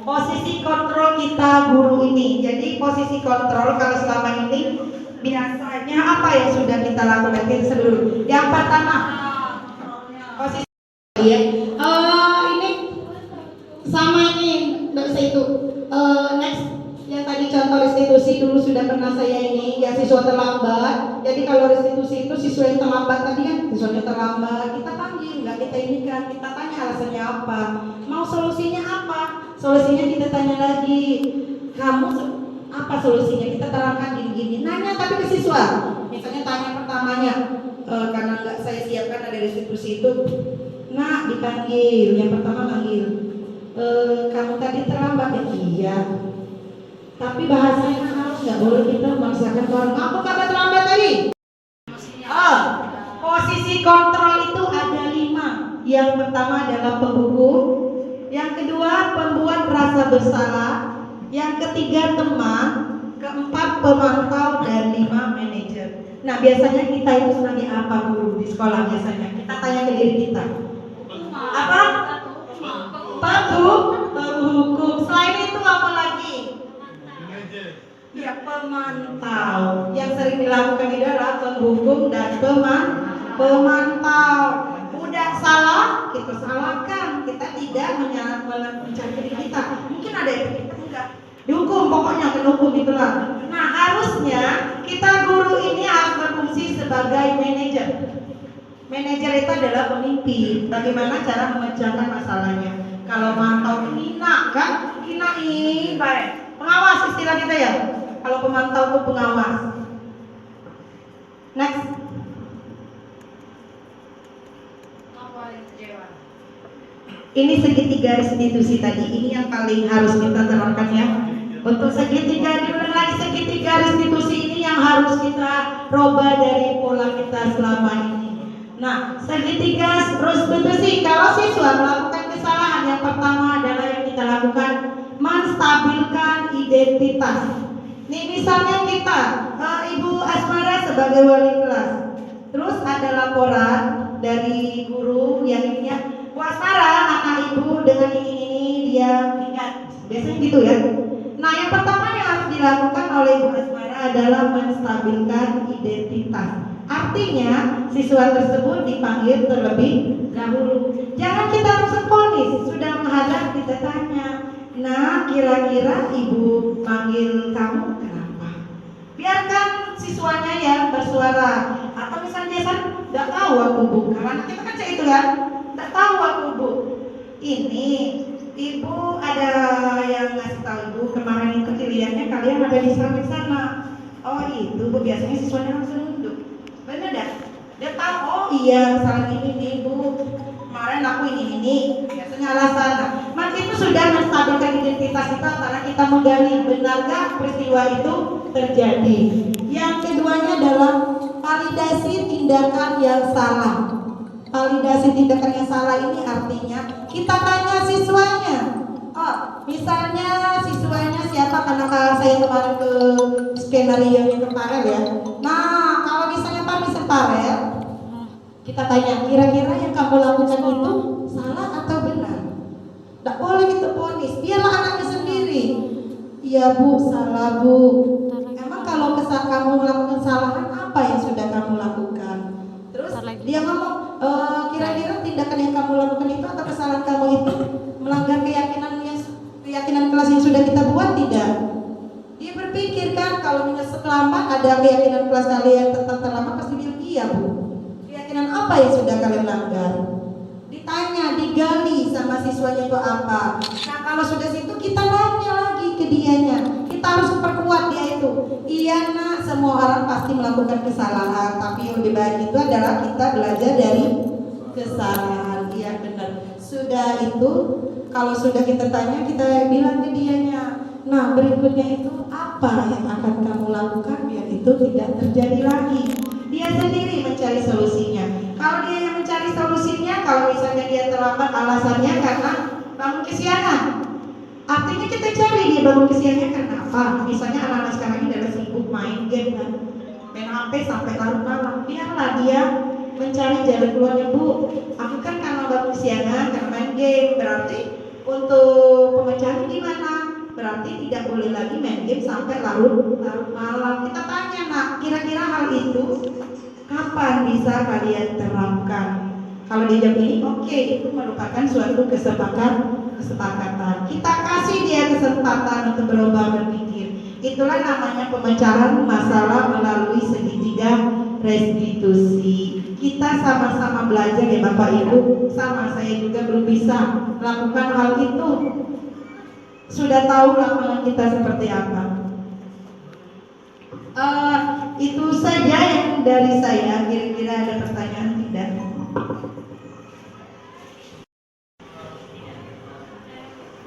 Posisi kontrol kita guru ini. Jadi posisi kontrol kalau selama ini biasanya apa yang sudah kita lakukan sebelum. Yang pertama posisi ya. Ini sama nih bahasa itu. Next yang tadi contoh restitusi dulu sudah pernah saya ini yang siswa terlambat. Jadi kalau restitusi itu siswa yang terlambat tadi kan siswanya terlambat kita panggil, nggak kita ini kan kita tanya alasannya apa, mau solusinya apa, solusinya kita tanya lagi, kamu apa solusinya, kita terangkan gini-gini, nanya tapi ke siswa. Misalnya tanya pertamanya karena nggak saya siapkan ada restitusi itu, nah dipanggil yang pertama panggil, kamu tadi terlambat ya, iya. Tapi bahasanya harus nggak boleh kita memaksakan orang. Apa kata terlambat tadi? Posisi kontrol itu ada 5. Yang pertama adalah pembuku, yang kedua pembuat rasa bersalah, yang ketiga teman, keempat pemantau, dan 5 manajer. Nah, biasanya kita itu sebagai apa guru di sekolah biasanya? Kita tanya ke diri kita. Apa? Penghukum. Selain itu apa lagi? Ya, pemantau. Yang sering dilakukan itu adalah penghukum dan pemantau. Udah salah, kita salahkan. Kita tidak mencari diri kita. Mungkin ada yang kita enggak. Dihukum, pokoknya kena hukum itulah. Nah, harusnya kita guru ini harus berfungsi sebagai manajer. Manajer itu adalah pemimpin. Bagaimana cara memecahkan masalahnya? Kalau mantau hina kan, hina ini baik. Pengawas istilah kita ya. Kalau pemantau itu pengawas. Next. Ini segitiga restitusi tadi. Ini yang paling harus kita terapkan ya. Untuk segitiga, diulang lagi, segitiga restitusi ini yang harus kita robah dari pola kita selama ini. Nah, segitiga restitusi, kalau siswa melakukan kesalahan, yang pertama adalah yang kita lakukan menstabilkan identitas. Nih misalnya kita, Ibu Asmara sebagai wali kelas, terus ada laporan dari guru yang ininya, Bu Asmara, anak ibu dengan ini dia ingat, biasanya gitu ya. Nah, yang pertama yang harus dilakukan oleh Bu Asmara adalah menstabilkan identitas. Artinya, siswa tersebut dipanggil terlebih dahulu. Jangan kita langsung vonis, sudah menghadap kita tanya, nah kira-kira ibu manggil kamu kenapa? Biarkan siswanya yang bersuara. Atau misalnya dia tidak tahu aku bu, karena kita kan itu kan, tidak tahu aku bu. Ini ibu ada yang ngasih tahu ibu kemarin itu pilihannya kalian ada di sana. Oh itu bu, biasanya siswanya langsung nunduk. Benar dah? Dia tahu, oh iya salah ini nih bu, kemarin aku ini biasanya alasan. Maka itu sudah menstabilkan identitas kita karena kita menggali benarkah peristiwa itu terjadi. Yang keduanya adalah validasi tindakan yang salah. Validasi tindakan yang salah ini artinya kita tanya siswanya. Oh, misalnya siswanya siapa, karena saya kemarin ke skenario yang kemarin ya. Nah, kalau misalnya Pak Mr. Parel, kita tanya kira-kira yang kamu lakukan itu salah atau benar. Tidak boleh kita vonis, biarlah anaknya sendiri. Iya bu, salah bu. Emang kalau kamu melakukan kesalahan apa yang sudah kamu lakukan? Terus dia ngomong, kira-kira tindakan yang kamu lakukan itu atau kesalahan kamu itu melanggar keyakinan kelas yang sudah kita buat tidak? Dia berpikir kan kalau misalnya terlambat ada keyakinan kelas kalian tetap terlambat, pasti bilang iya bu. Keyakinan apa yang sudah kalian langgar? Ditanya, digali sama siswanya itu apa. Nah kalau sudah situ kita nanya lagi ke dianya. Kita harus perkuat dia itu. Iya nak, semua orang pasti melakukan kesalahan, tapi yang lebih baik itu adalah kita belajar dari kesalahan. Iya benar. Sudah itu, kalau sudah kita tanya, kita bilang ke dianya. Nah berikutnya itu apa yang akan kamu lakukan biar itu tidak terjadi lagi. Dia sendiri mencari solusinya. Kalau dia yang mencari solusinya, kalau misalnya dia terlambat alasannya karena bangun kesiangan, artinya kita cari dia bangun kesiangannya kenapa. Misalnya anak-anak sekarang ini adalah sibuk main game kan, main HP sampai larut malam. Biarlah dia mencari jalan keluarnya. Bu, aku kan karena bangun kesiangan karena main game, berarti untuk pemecahan gimana? Berarti tidak boleh lagi main game sampai larut malam. Kita tanya nak, kira-kira hal itu kapan bisa kalian terapkan? Kalau dia jawab ini, oke, itu merupakan suatu kesepakatan. Kita kasih dia kesempatan untuk berubah berpikir. Itulah namanya pemecahan masalah melalui segitiga restitusi. Kita sama-sama belajar ya Bapak Ibu. Sama saya juga belum bisa melakukan hal itu. Sudah tahu lapangan kita seperti apa. Itu saja yang dari saya. Kira-kira ada pertanyaan tidak?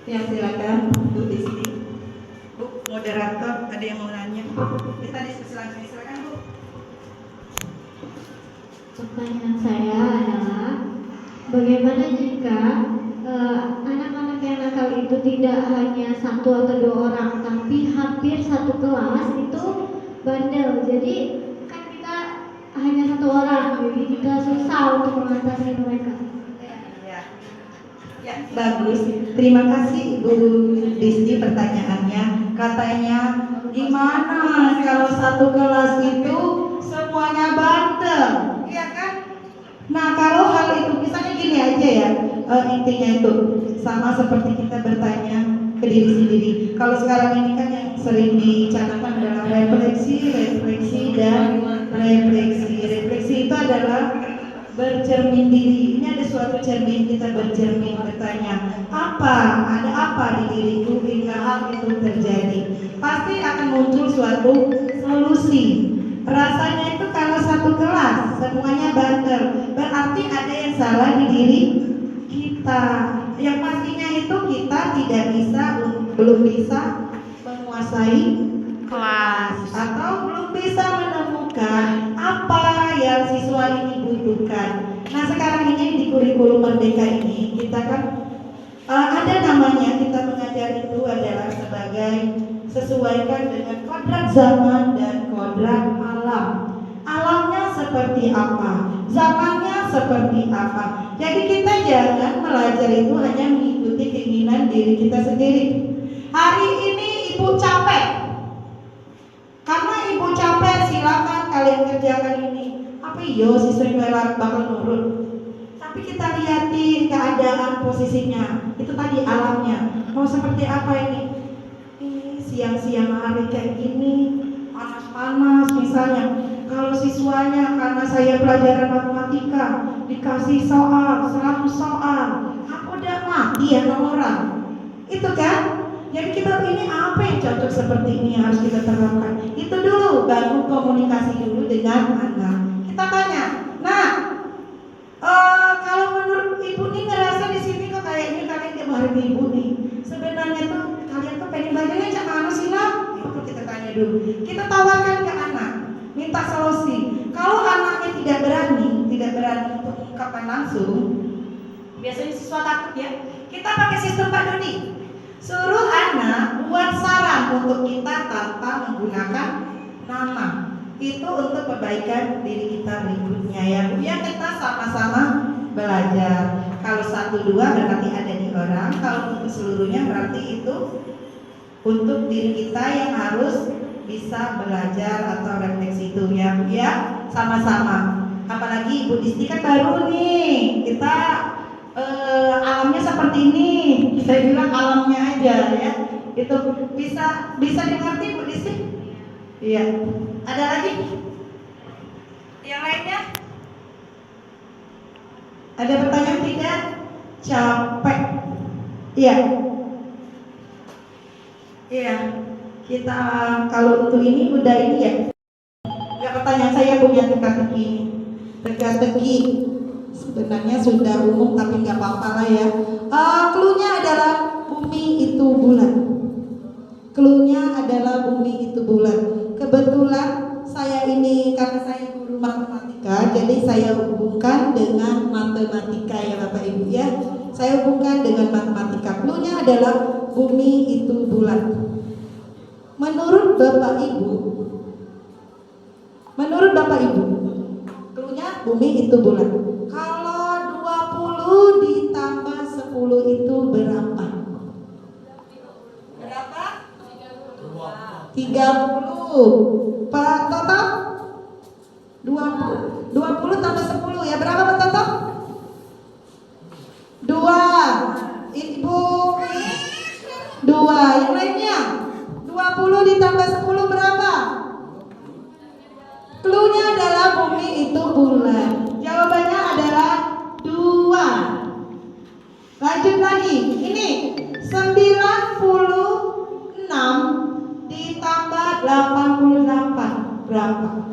Ya silakan Bu di sini. Bu moderator, ada yang mau nanya? Kita diskusi langsung, silakan Bu. Pertanyaan saya adalah bagaimana jika anak-anak yang nakal itu tidak hanya satu atau dua orang, hampir satu kelas itu bandel. Jadi kan kita hanya satu orang, jadi kita susah untuk mengatasi mereka. Ya, bagus. Terima kasih Bu Disti pertanyaannya. Katanya gimana kalau satu kelas itu semuanya bandel, iya kan? Nah, kalau hal itu misalnya gini aja ya, intinya itu sama seperti kita bertanya ke diri sendiri. Kalau sekarang ini kan yang sering dicanangkan adalah refleksi, dan refleksi. Refleksi itu adalah bercermin diri. Ini ada suatu cermin, kita bercermin, bertanya ada apa di diriku hingga hal itu terjadi. Pasti akan muncul suatu solusi. Rasanya itu kalau satu kelas semuanya bandel, berarti ada yang salah di diri kita. Yang pastinya itu kita belum bisa menguasai kelas atau belum bisa menemukan apa yang siswa ini butuhkan. Nah, sekarang ini di kurikulum Merdeka ini kita kan ada namanya, kita mengajar itu adalah sebagai sesuaikan dengan kodrat zaman dan kodrat alam. Alamnya seperti apa, zamannya seperti apa. Jadi kita jangan belajar itu hanya mengikuti keinginan diri kita sendiri. Hari ini ibu capek, karena ibu capek, silakan kalian kerjakan ini. Apa iyo siswa yang bakal nurut. Tapi kita lihatin keadaan posisinya, itu tadi alamnya. Mau seperti apa ini? Siang-siang hari kayak gini, panas-panas misalnya. Kalau siswanya, karena saya pelajaran matematika, dikasih soal 100 soal, aku udah mati ya orang. Itu kan? Jadi kita ini apa yang cocok seperti ini harus kita terapkan. Itu dulu, bangun komunikasi dulu dengan anak. Kita tanya, nah, kalau menurut ibu nih ngerasa di sini kok kayaknya kalian tiap hari ibu nih. Sebenarnya tuh kalian tuh pengen belajarnya cak mana sih lah? Itu kita tanya dulu. Kita tawarkan ke anak, minta solusi. Kalau anaknya tidak berani untuk mengungkapkan langsung, biasanya siswa takut ya. Kita pakai sistem Pak Dodi. Suruh anak buat saran untuk kita tanpa menggunakan nama. Itu untuk perbaikan diri kita berikutnya ya. Ya kita sama-sama belajar. Kalau 1, 2 berarti ada di orang. Kalau untuk seluruhnya berarti itu untuk diri kita yang harus bisa belajar atau refleksi itu ya. Ya sama-sama. Apalagi Ibu Disti kan baru nih. Kita alamnya seperti ini. Saya bilang alamnya aja ya. Itu bisa dimengerti Bu Disti? Iya. Ada lagi? Yang lainnya? Ada pertanyaan tidak? Capek. Iya. Iya. Kita kalau untuk ini udah ini ya. Ya pertanyaan saya punya teka-teki. Teka-teki sebenarnya sudah umum tapi nggak apa-apa lah ya. Cluenya adalah bumi itu bulat. Cluenya adalah bumi itu bulat. Kebetulan saya ini karena saya guru matematika, jadi saya hubungkan dengan matematika ya Bapak Ibu ya. Saya hubungkan dengan matematika. Cluenya adalah bumi itu bulat. Menurut Bapak Ibu, cluenya bumi itu bulat. Kalau 20 ditambah 10 itu berapa? Berapa? 30. Pak Toto? 20 tambah 10 ya. Berapa Pak Toto? 2. Ibu 2. Yang lainnya? 20 ditambah 10 berapa? Cluenya adalah bumi itu bulat. Jawabannya adalah 2. Lanjut lagi. Ini 96 ditambah 88 berapa?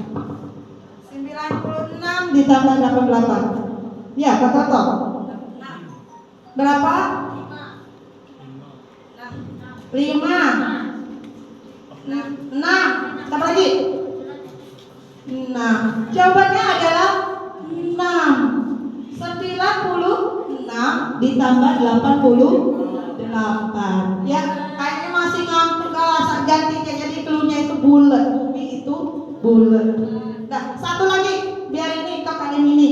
96 ditambah 88. Ya, Kak Toto. Berapa? 5. 6. Tambah lagi. Nah, jawabannya adalah 6. 96 ditambah 88. Ya, kayaknya masih ngantuk kalau ganti bulat, bumi itu bulat. Nah, satu lagi, biar ini kok kalian ini.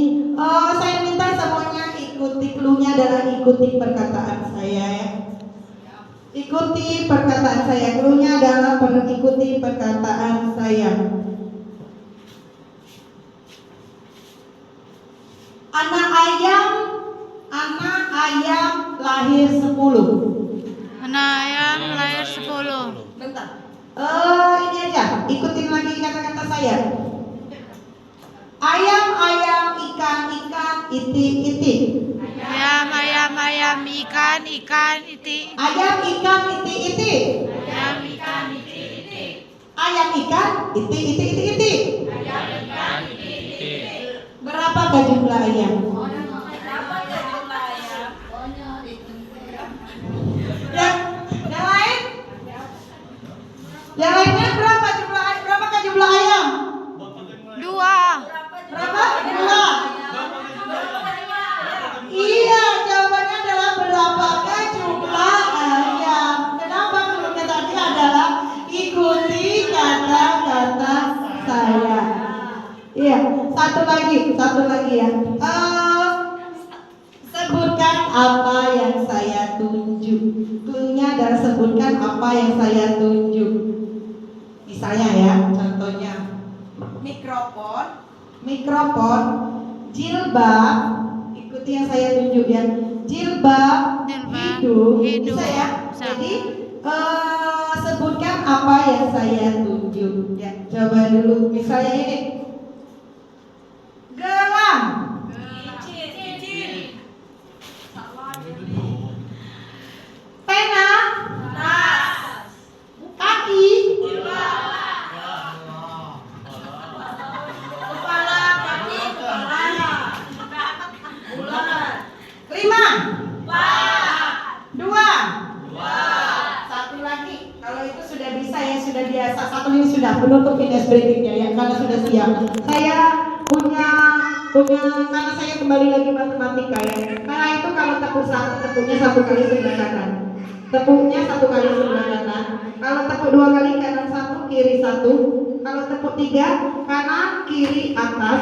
Saya minta semuanya ikuti, clue-nya adalah ikuti perkataan saya ya. Ikuti perkataan saya, clue-nya adalah ikuti perkataan saya. Anak ayam lahir 10. Anak ayam lahir 10. Bentar. Ini aja, ikutin lagi kata-kata saya. Ayam, ikan, itik. Ayam, ikan, itik. Ayam, ikan, itik. Ayam, ikan, itik. Ayam, ikan, itik. Berapakah jumlah ayam? Yang lain? Yang lainnya berapakah jumlah ayam? 2. Berapa? 2. Iya, jawabannya adalah berapakah jumlah ayam. Kenapa cluenya tadi adalah ikuti kata-kata saya. Iya, satu lagi ya. Sebutkan apa yang saya tunjuk. Cluenya adalah sebutkan apa yang saya tunjuk. Misalnya ya, contohnya mikrofon, jilbab, ikuti yang saya tunjuk ya. Jilbab, hidung, bisa ya. Jadi sebutkan apa yang saya tunjuk. Ya, coba dulu. Misalnya ini, gelang, pena, kaki, lima, dua, satu lagi. Kalau itu sudah bisa ya, sudah biasa. Satu ini sudah penutup fitness breathingnya ya, karena sudah siap. Saya punya karena saya kembali lagi matematika ya. Karena itu kalau tepuk satu, tepuknya 1 kali sebelah kanan. Tepuknya 1 kali sebelah kanan. Kalau tepuk 2 kali, kanan 1, kiri 1. Kalau tepuk 3, kanan, kiri, atas.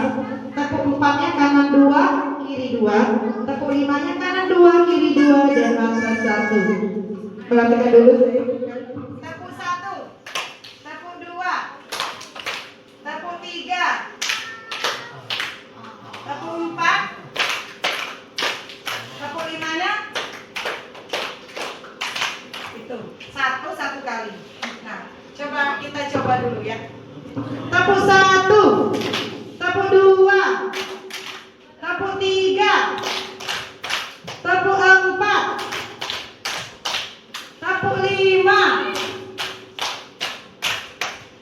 Tepuk 4-nya kanan 2, kiri 2. Tepuk 5-nya kanan 2, kiri 2, dan atas 1. Perhatikan dulu. Tepuk 1, tepuk 2, tepuk 3, tepuk 4, tepuk 5-nya itu 1 kali. Nah, kita coba dulu ya. Tepuk 1, tepuk 2, tepuk 3, tepuk 4, tepuk 5,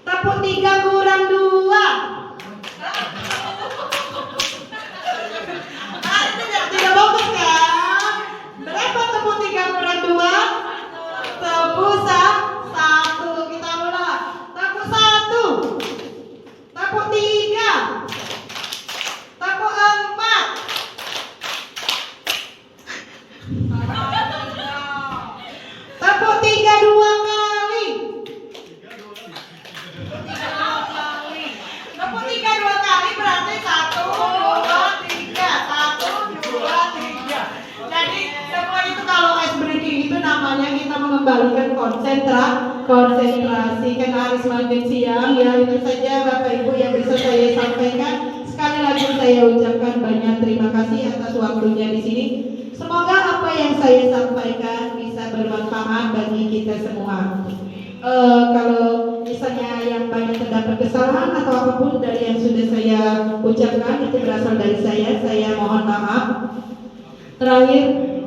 tepuk 3 kurang 2. Tidak bagus kan? Berapa tepuk 3 kurang 2? Tepuk 1. Kita ulang. Tepuk 1, tepuk 3, tepuk 4, tepuk 3 2 kali. Tepuk 3 2 kali berarti 1 2 3. 1 2 3. Jadi semua itu kalau ice breaking itu namanya kita mengembalikan konsentrasi. Karena harus makin siang ya. Itu saja Bapak Ibu yang bisa saya sampaikan. Sekali lagi saya ucapkan banyak terima kasih atas waktunya di sini. Semoga apa yang saya sampaikan bisa bermanfaat bagi kita semua. Kalau misalnya yang banyak terdapat kesalahan atau apapun dari yang sudah saya ucapkan itu berasal dari saya mohon maaf. Terakhir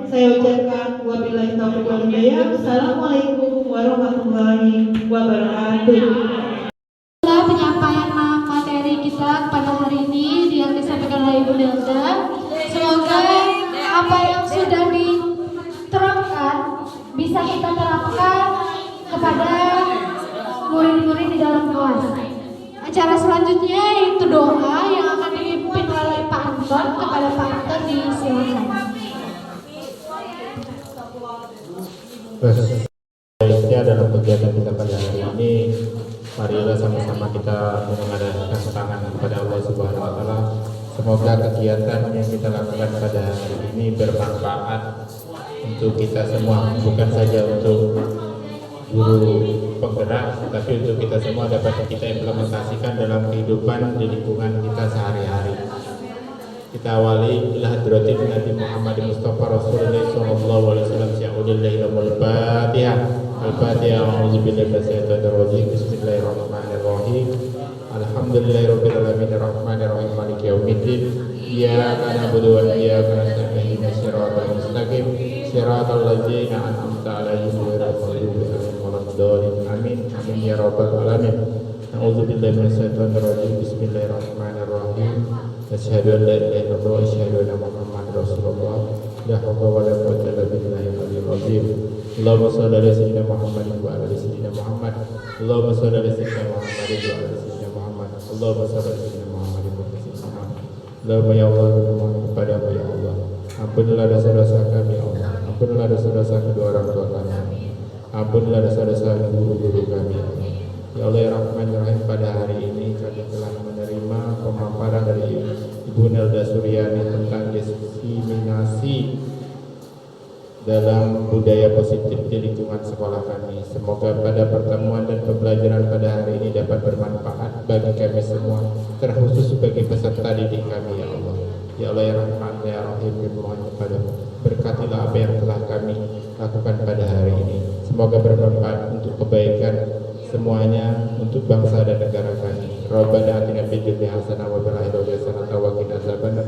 saya ucapkan wabillahi taufiq wal hidayah. Assalamualaikum warahmatullahi wabarakatuh. Itulah penyampaian materi kita pada hari ini yang disampaikan oleh Ibu Delta. Semoga apa yang sudah diterapkan bisa kita terapkan kepada murid-murid di dalam kelas. Acara selanjutnya yaitu doa yang akan dipimpin oleh Pak Anton. Kepada Pak Anton disilakan. Baiknya dalam kegiatan kita pada hari ini Marilah sama-sama kita mengadakan tangan kepada Allah Subhanahu wa taala. Semoga kegiatan yang kita lakukan pada hari ini bermanfaat untuk kita semua, bukan saja untuk guru penggerak, tapi untuk kita semua dapat kita implementasikan dalam kehidupan di lingkungan kita sehari-hari. Kita awali ila hadratin Nabi Muhammad Mustafa Rasulullah sallallahu alaihi wasallam sya'udil lailul Fatihah. Al-Fatihah. A'udzubillahi minasyaitonir rajim. Bismillahirrahmanirrahim. Alhamdulillahirabbil alamin arrahmanir rahim maliki yaumiddin. Iyyaka na'budu wa iyyaka nasta'in ihdinas siratal mustaqim siratal ladzina an'amta 'alaihim ghairil maghdubi 'alaihim waladdallin. Amin. Amin ya rabbal alamin. A'udzubillahi minasyaitonir rajim. Bismillahirrahmanirrahim. Asyhadu an la ilaha illallah wa asyhadu anna Muhammadar Rasulullah. La haula wa la quwwata illa billahil aliyyil azim. Allahumma shalli ala sayyidina Muhammad wa ala ali sayyidina Muhammad. Allahumma shalli ala sayyidina Muhammad wa ala ali sayyidina Muhammad. Allahumma shalli ala sayyidina Muhammad wa ala ali sayyidina Muhammad. Allahumma ya Allah, memohon kepadamu ya Allah. Ampunilah dosa-dosa kami ya Allah. Ampunilah dosa-dosa kedua orang tua kami. Ampunilah dosa-dosa guru-guru kami ya Allah. Ya Allah ya Rahman ya Rahim, pada hari ini kami telah menerima pemaparan dari Ibu Nelda Suryani tentang diskriminasi dalam budaya positif di lingkungan sekolah kami. Semoga pada pertemuan dan pembelajaran pada hari ini dapat bermanfaat bagi kami semua, terkhusus bagi peserta didik kami ya Allah. Ya Allah ya Rahman ya Rahim, mohon kepadamu, berkatilah apa yang telah kami lakukan pada hari ini. Semoga bermanfaat untuk kebaikan semuanya, untuk bangsa dan negara kami. Rabbana atina fid dunya hasanah wa fil akhirati hasanah wa qina adzabannar.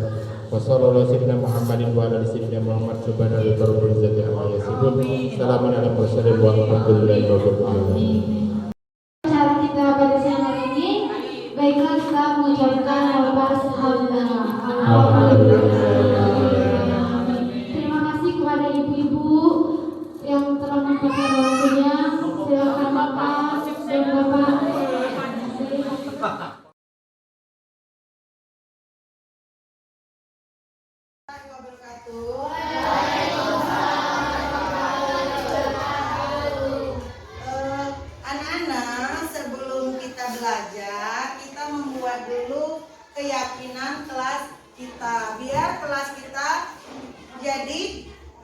Wa sallallahu alaihi Muhammadin wa ala sayyidina Muhammad subhanahu wa ta'ala amma yasifun. Salamun alal mursalin walhamdulillahi rabbil alamin. Acara kita pada siang hari ini, baiklah kita mengucapkan lafaz hamdalah. Terima kasih kepada ibu-ibu yang telah menyempatkan waktunya. Silakan Bapak dan Bapak. Anak-anak, sebelum kita belajar, kita membuat dulu keyakinan kelas kita, biar kelas kita jadi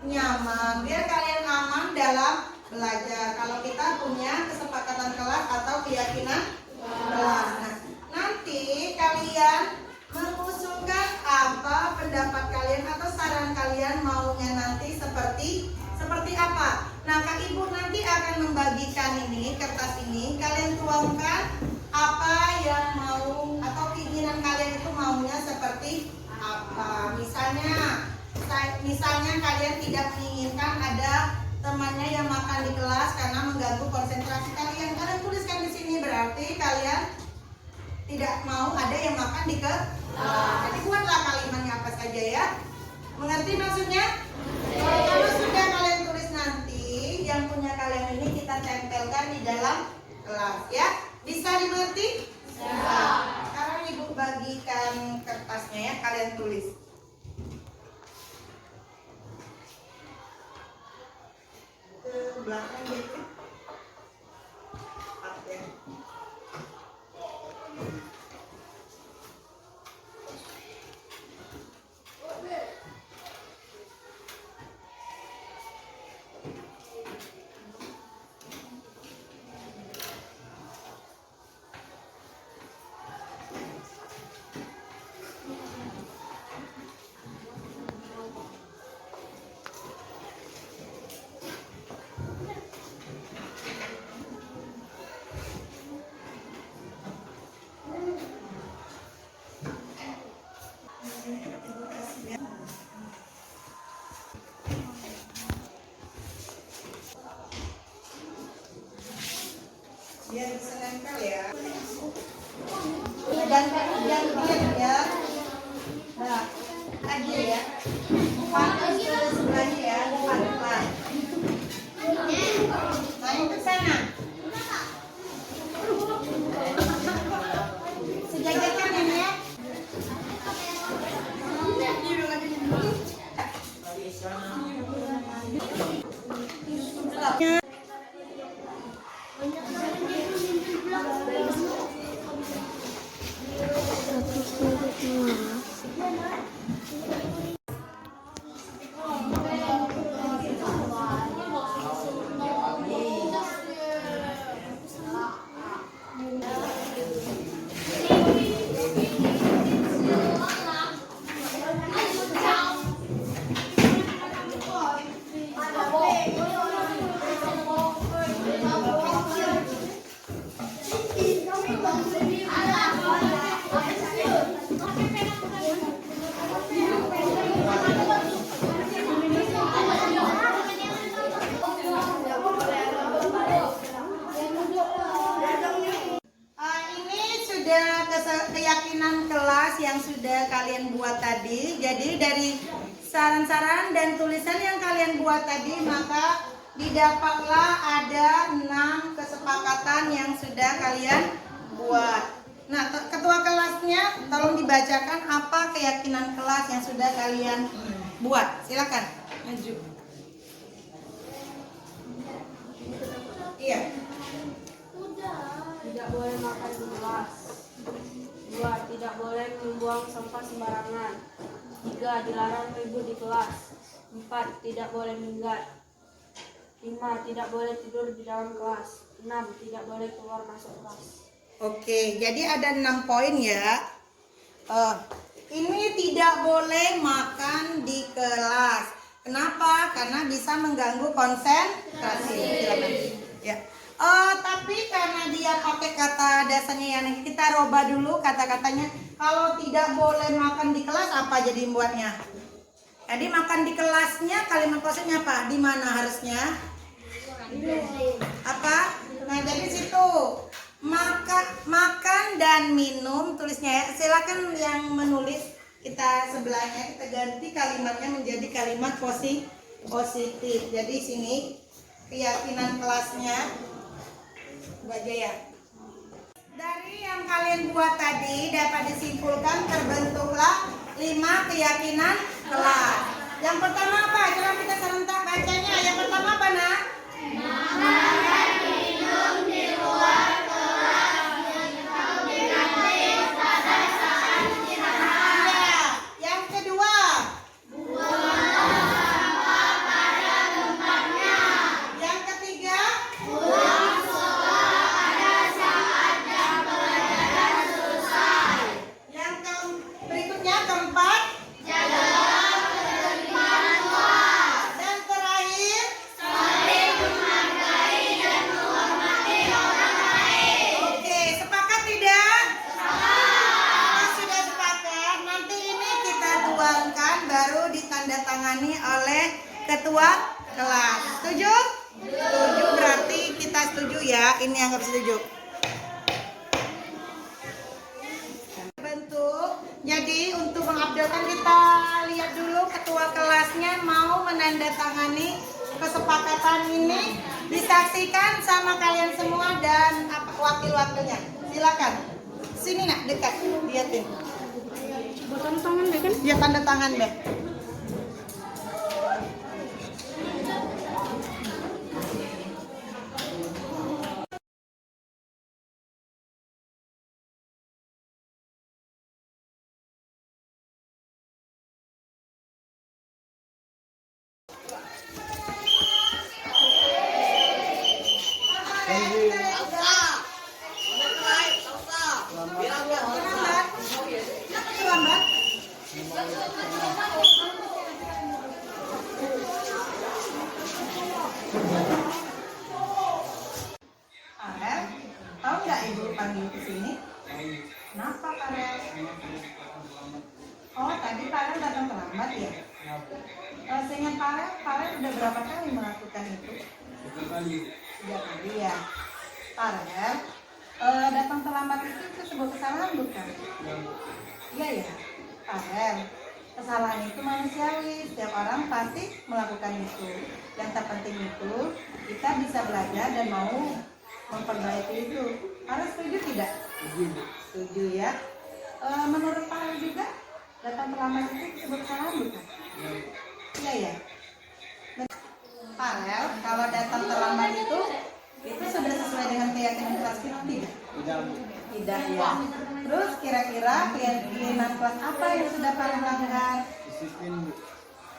nyaman, biar kalian aman dalam belajar. Kalau kita punya kesepakatan kelas atau keyakinan kelas, nah, nanti kalian mengusulkan apa pendapat kalian atau saran kalian maunya nanti seperti apa. Nah, Kak Ibu nanti akan membagikan ini, kertas ini, kalian tuangkan apa yang mau atau keinginan kalian itu maunya seperti apa. Misalnya kalian tidak menginginkan ada temannya yang makan di kelas karena mengganggu konsentrasi kalian. Kalian tuliskan di sini, berarti kalian tidak mau ada yang makan di kelas. Jadi buatlah kalimatnya apa saja ya. Mengerti maksudnya? Kalau sudah kalian tulis, nanti yang punya kalian ini kita tempelkan di dalam kelas ya. Bisa dimengerti? Bisa. Sekarang Ibu bagikan kertasnya ya, kalian tulis. Ke belakang gitu. Ya. Biar bisa nempel ya. Dan ya. Nah, aja ya. Panas ke sebelahnya ya, depan. Main ke sana. Sejajarkan ini ya. keyakinan kelas yang sudah kalian buat tadi. Jadi dari saran-saran dan tulisan yang kalian buat tadi, maka didapatlah ada 6 kesepakatan yang sudah kalian buat. Nah, ketua kelasnya tolong dibacakan apa keyakinan kelas yang sudah kalian buat. Silakan, maju. Iya. Tidak boleh makan di kelas. 2. Tidak boleh membuang sampah sembarangan. 3. Dilarang ribut di kelas. 4. Tidak boleh minggat. 5. Tidak boleh tidur di dalam kelas. 6. Tidak boleh keluar masuk kelas. Oke, jadi ada 6 poin ya. Ini tidak boleh makan di kelas. Kenapa? Karena bisa mengganggu konsentrasi. Silakan. Ya. Tapi karena dia pakai kata dasarnya yang kita roba dulu kata-katanya. Kalau tidak boleh makan di kelas, apa jadi buatnya? Jadi makan di kelasnya kalimat kosongnya apa? Di mana harusnya? Apa? Nah, jadi situ makan dan minum tulisnya ya. Silakan yang menulis kita sebelahnya kita ganti kalimatnya menjadi kalimat positif. Jadi sini keyakinan kelasnya baca ya. Dari yang kalian buat tadi dapat disimpulkan terbentuklah 5 keyakinan kelas. Yang pertama apa? Coba kita serentak bacanya. Yang pertama apa, Nak? Makan minum di luar kelas. Pada saat istirahat. Yang kedua, buang sampah pada tempatnya. Yang ketiga, pulang sekolah pada saat jam pelajaran selesai. Yang berikutnya keempat, jaga ketertiban kelas. Dan terakhir, saling menghargai dan menghormati orang lain. Oke, sepakat tidak? Sepakat. Sudah sepakat. Nanti ini kita tuangkan baru ditandatangani oleh ketua kelas. Setuju? Setuju berarti kita setuju ya. Ini anggap setuju. Bentuk. Jadi untuk mengupdatekan kita lihat dulu ketua kelasnya mau menandatangani kesepakatan ini, disaksikan sama kalian semua dan wakil-wakilnya. Silakan. Sini Nak, dekat. Lihatin. Botol tangan deh kan? Dia tanda tangan deh. Farel, tahu nggak ibu panggil ke sini? Kenapa Farel? Oh, tadi Farel datang terlambat ya? Seingat Farel udah berapa kali melakukan itu? 3 kali ya. Farel, datang terlambat itu sebuah kesalahan bukan? Iya ya, Farel. Kesalahan itu manusiawi, setiap orang pasti melakukan itu. Yang terpenting itu kita bisa belajar dan mau memperbaiki itu. Farel setuju tidak? Setuju ya. Menurut Farel juga datang terlambat itu sebuah kesalahan bukan? Iya ya. Farel, kalau datang terlambat itu sudah sesuai dengan keyakinan kelas kita tidak? Tidak ya. Terus kira-kira keyakinan kelas apa yang sudah Farel lakukan?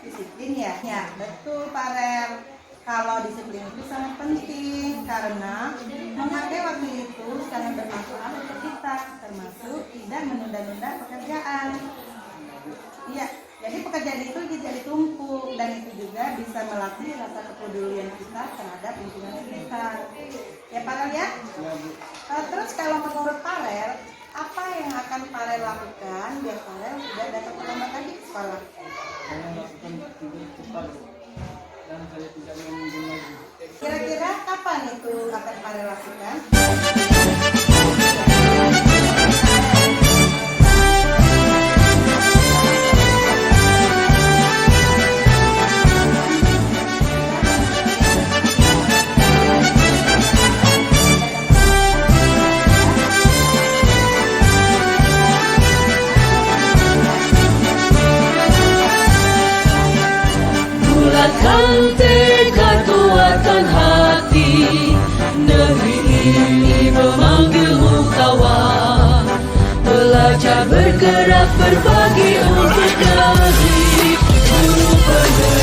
Disiplin ya? Ya, betul Farel. Kalau disiplin itu sangat penting karena menghargai waktu itu sangat bermanfaat untuk kita, termasuk tidak menunda-nunda pekerjaan. Iya, jadi pekerjaan itu tidak ditumpuk dan itu juga bisa melatih rasa kepedulian kita terhadap lingkungan sekitar. Ya Farel ya? Terus kalau menurut Farel, apa yang akan Farel lakukan biar Farel tidak datang terlambat lagi ke sekolah? Saya melakukan tidur cepat dan saya tidak menunggu lagi. Kira-kira kapan itu akan Farel lakukan? bergerak berbagi untuk negeri. Guru penerus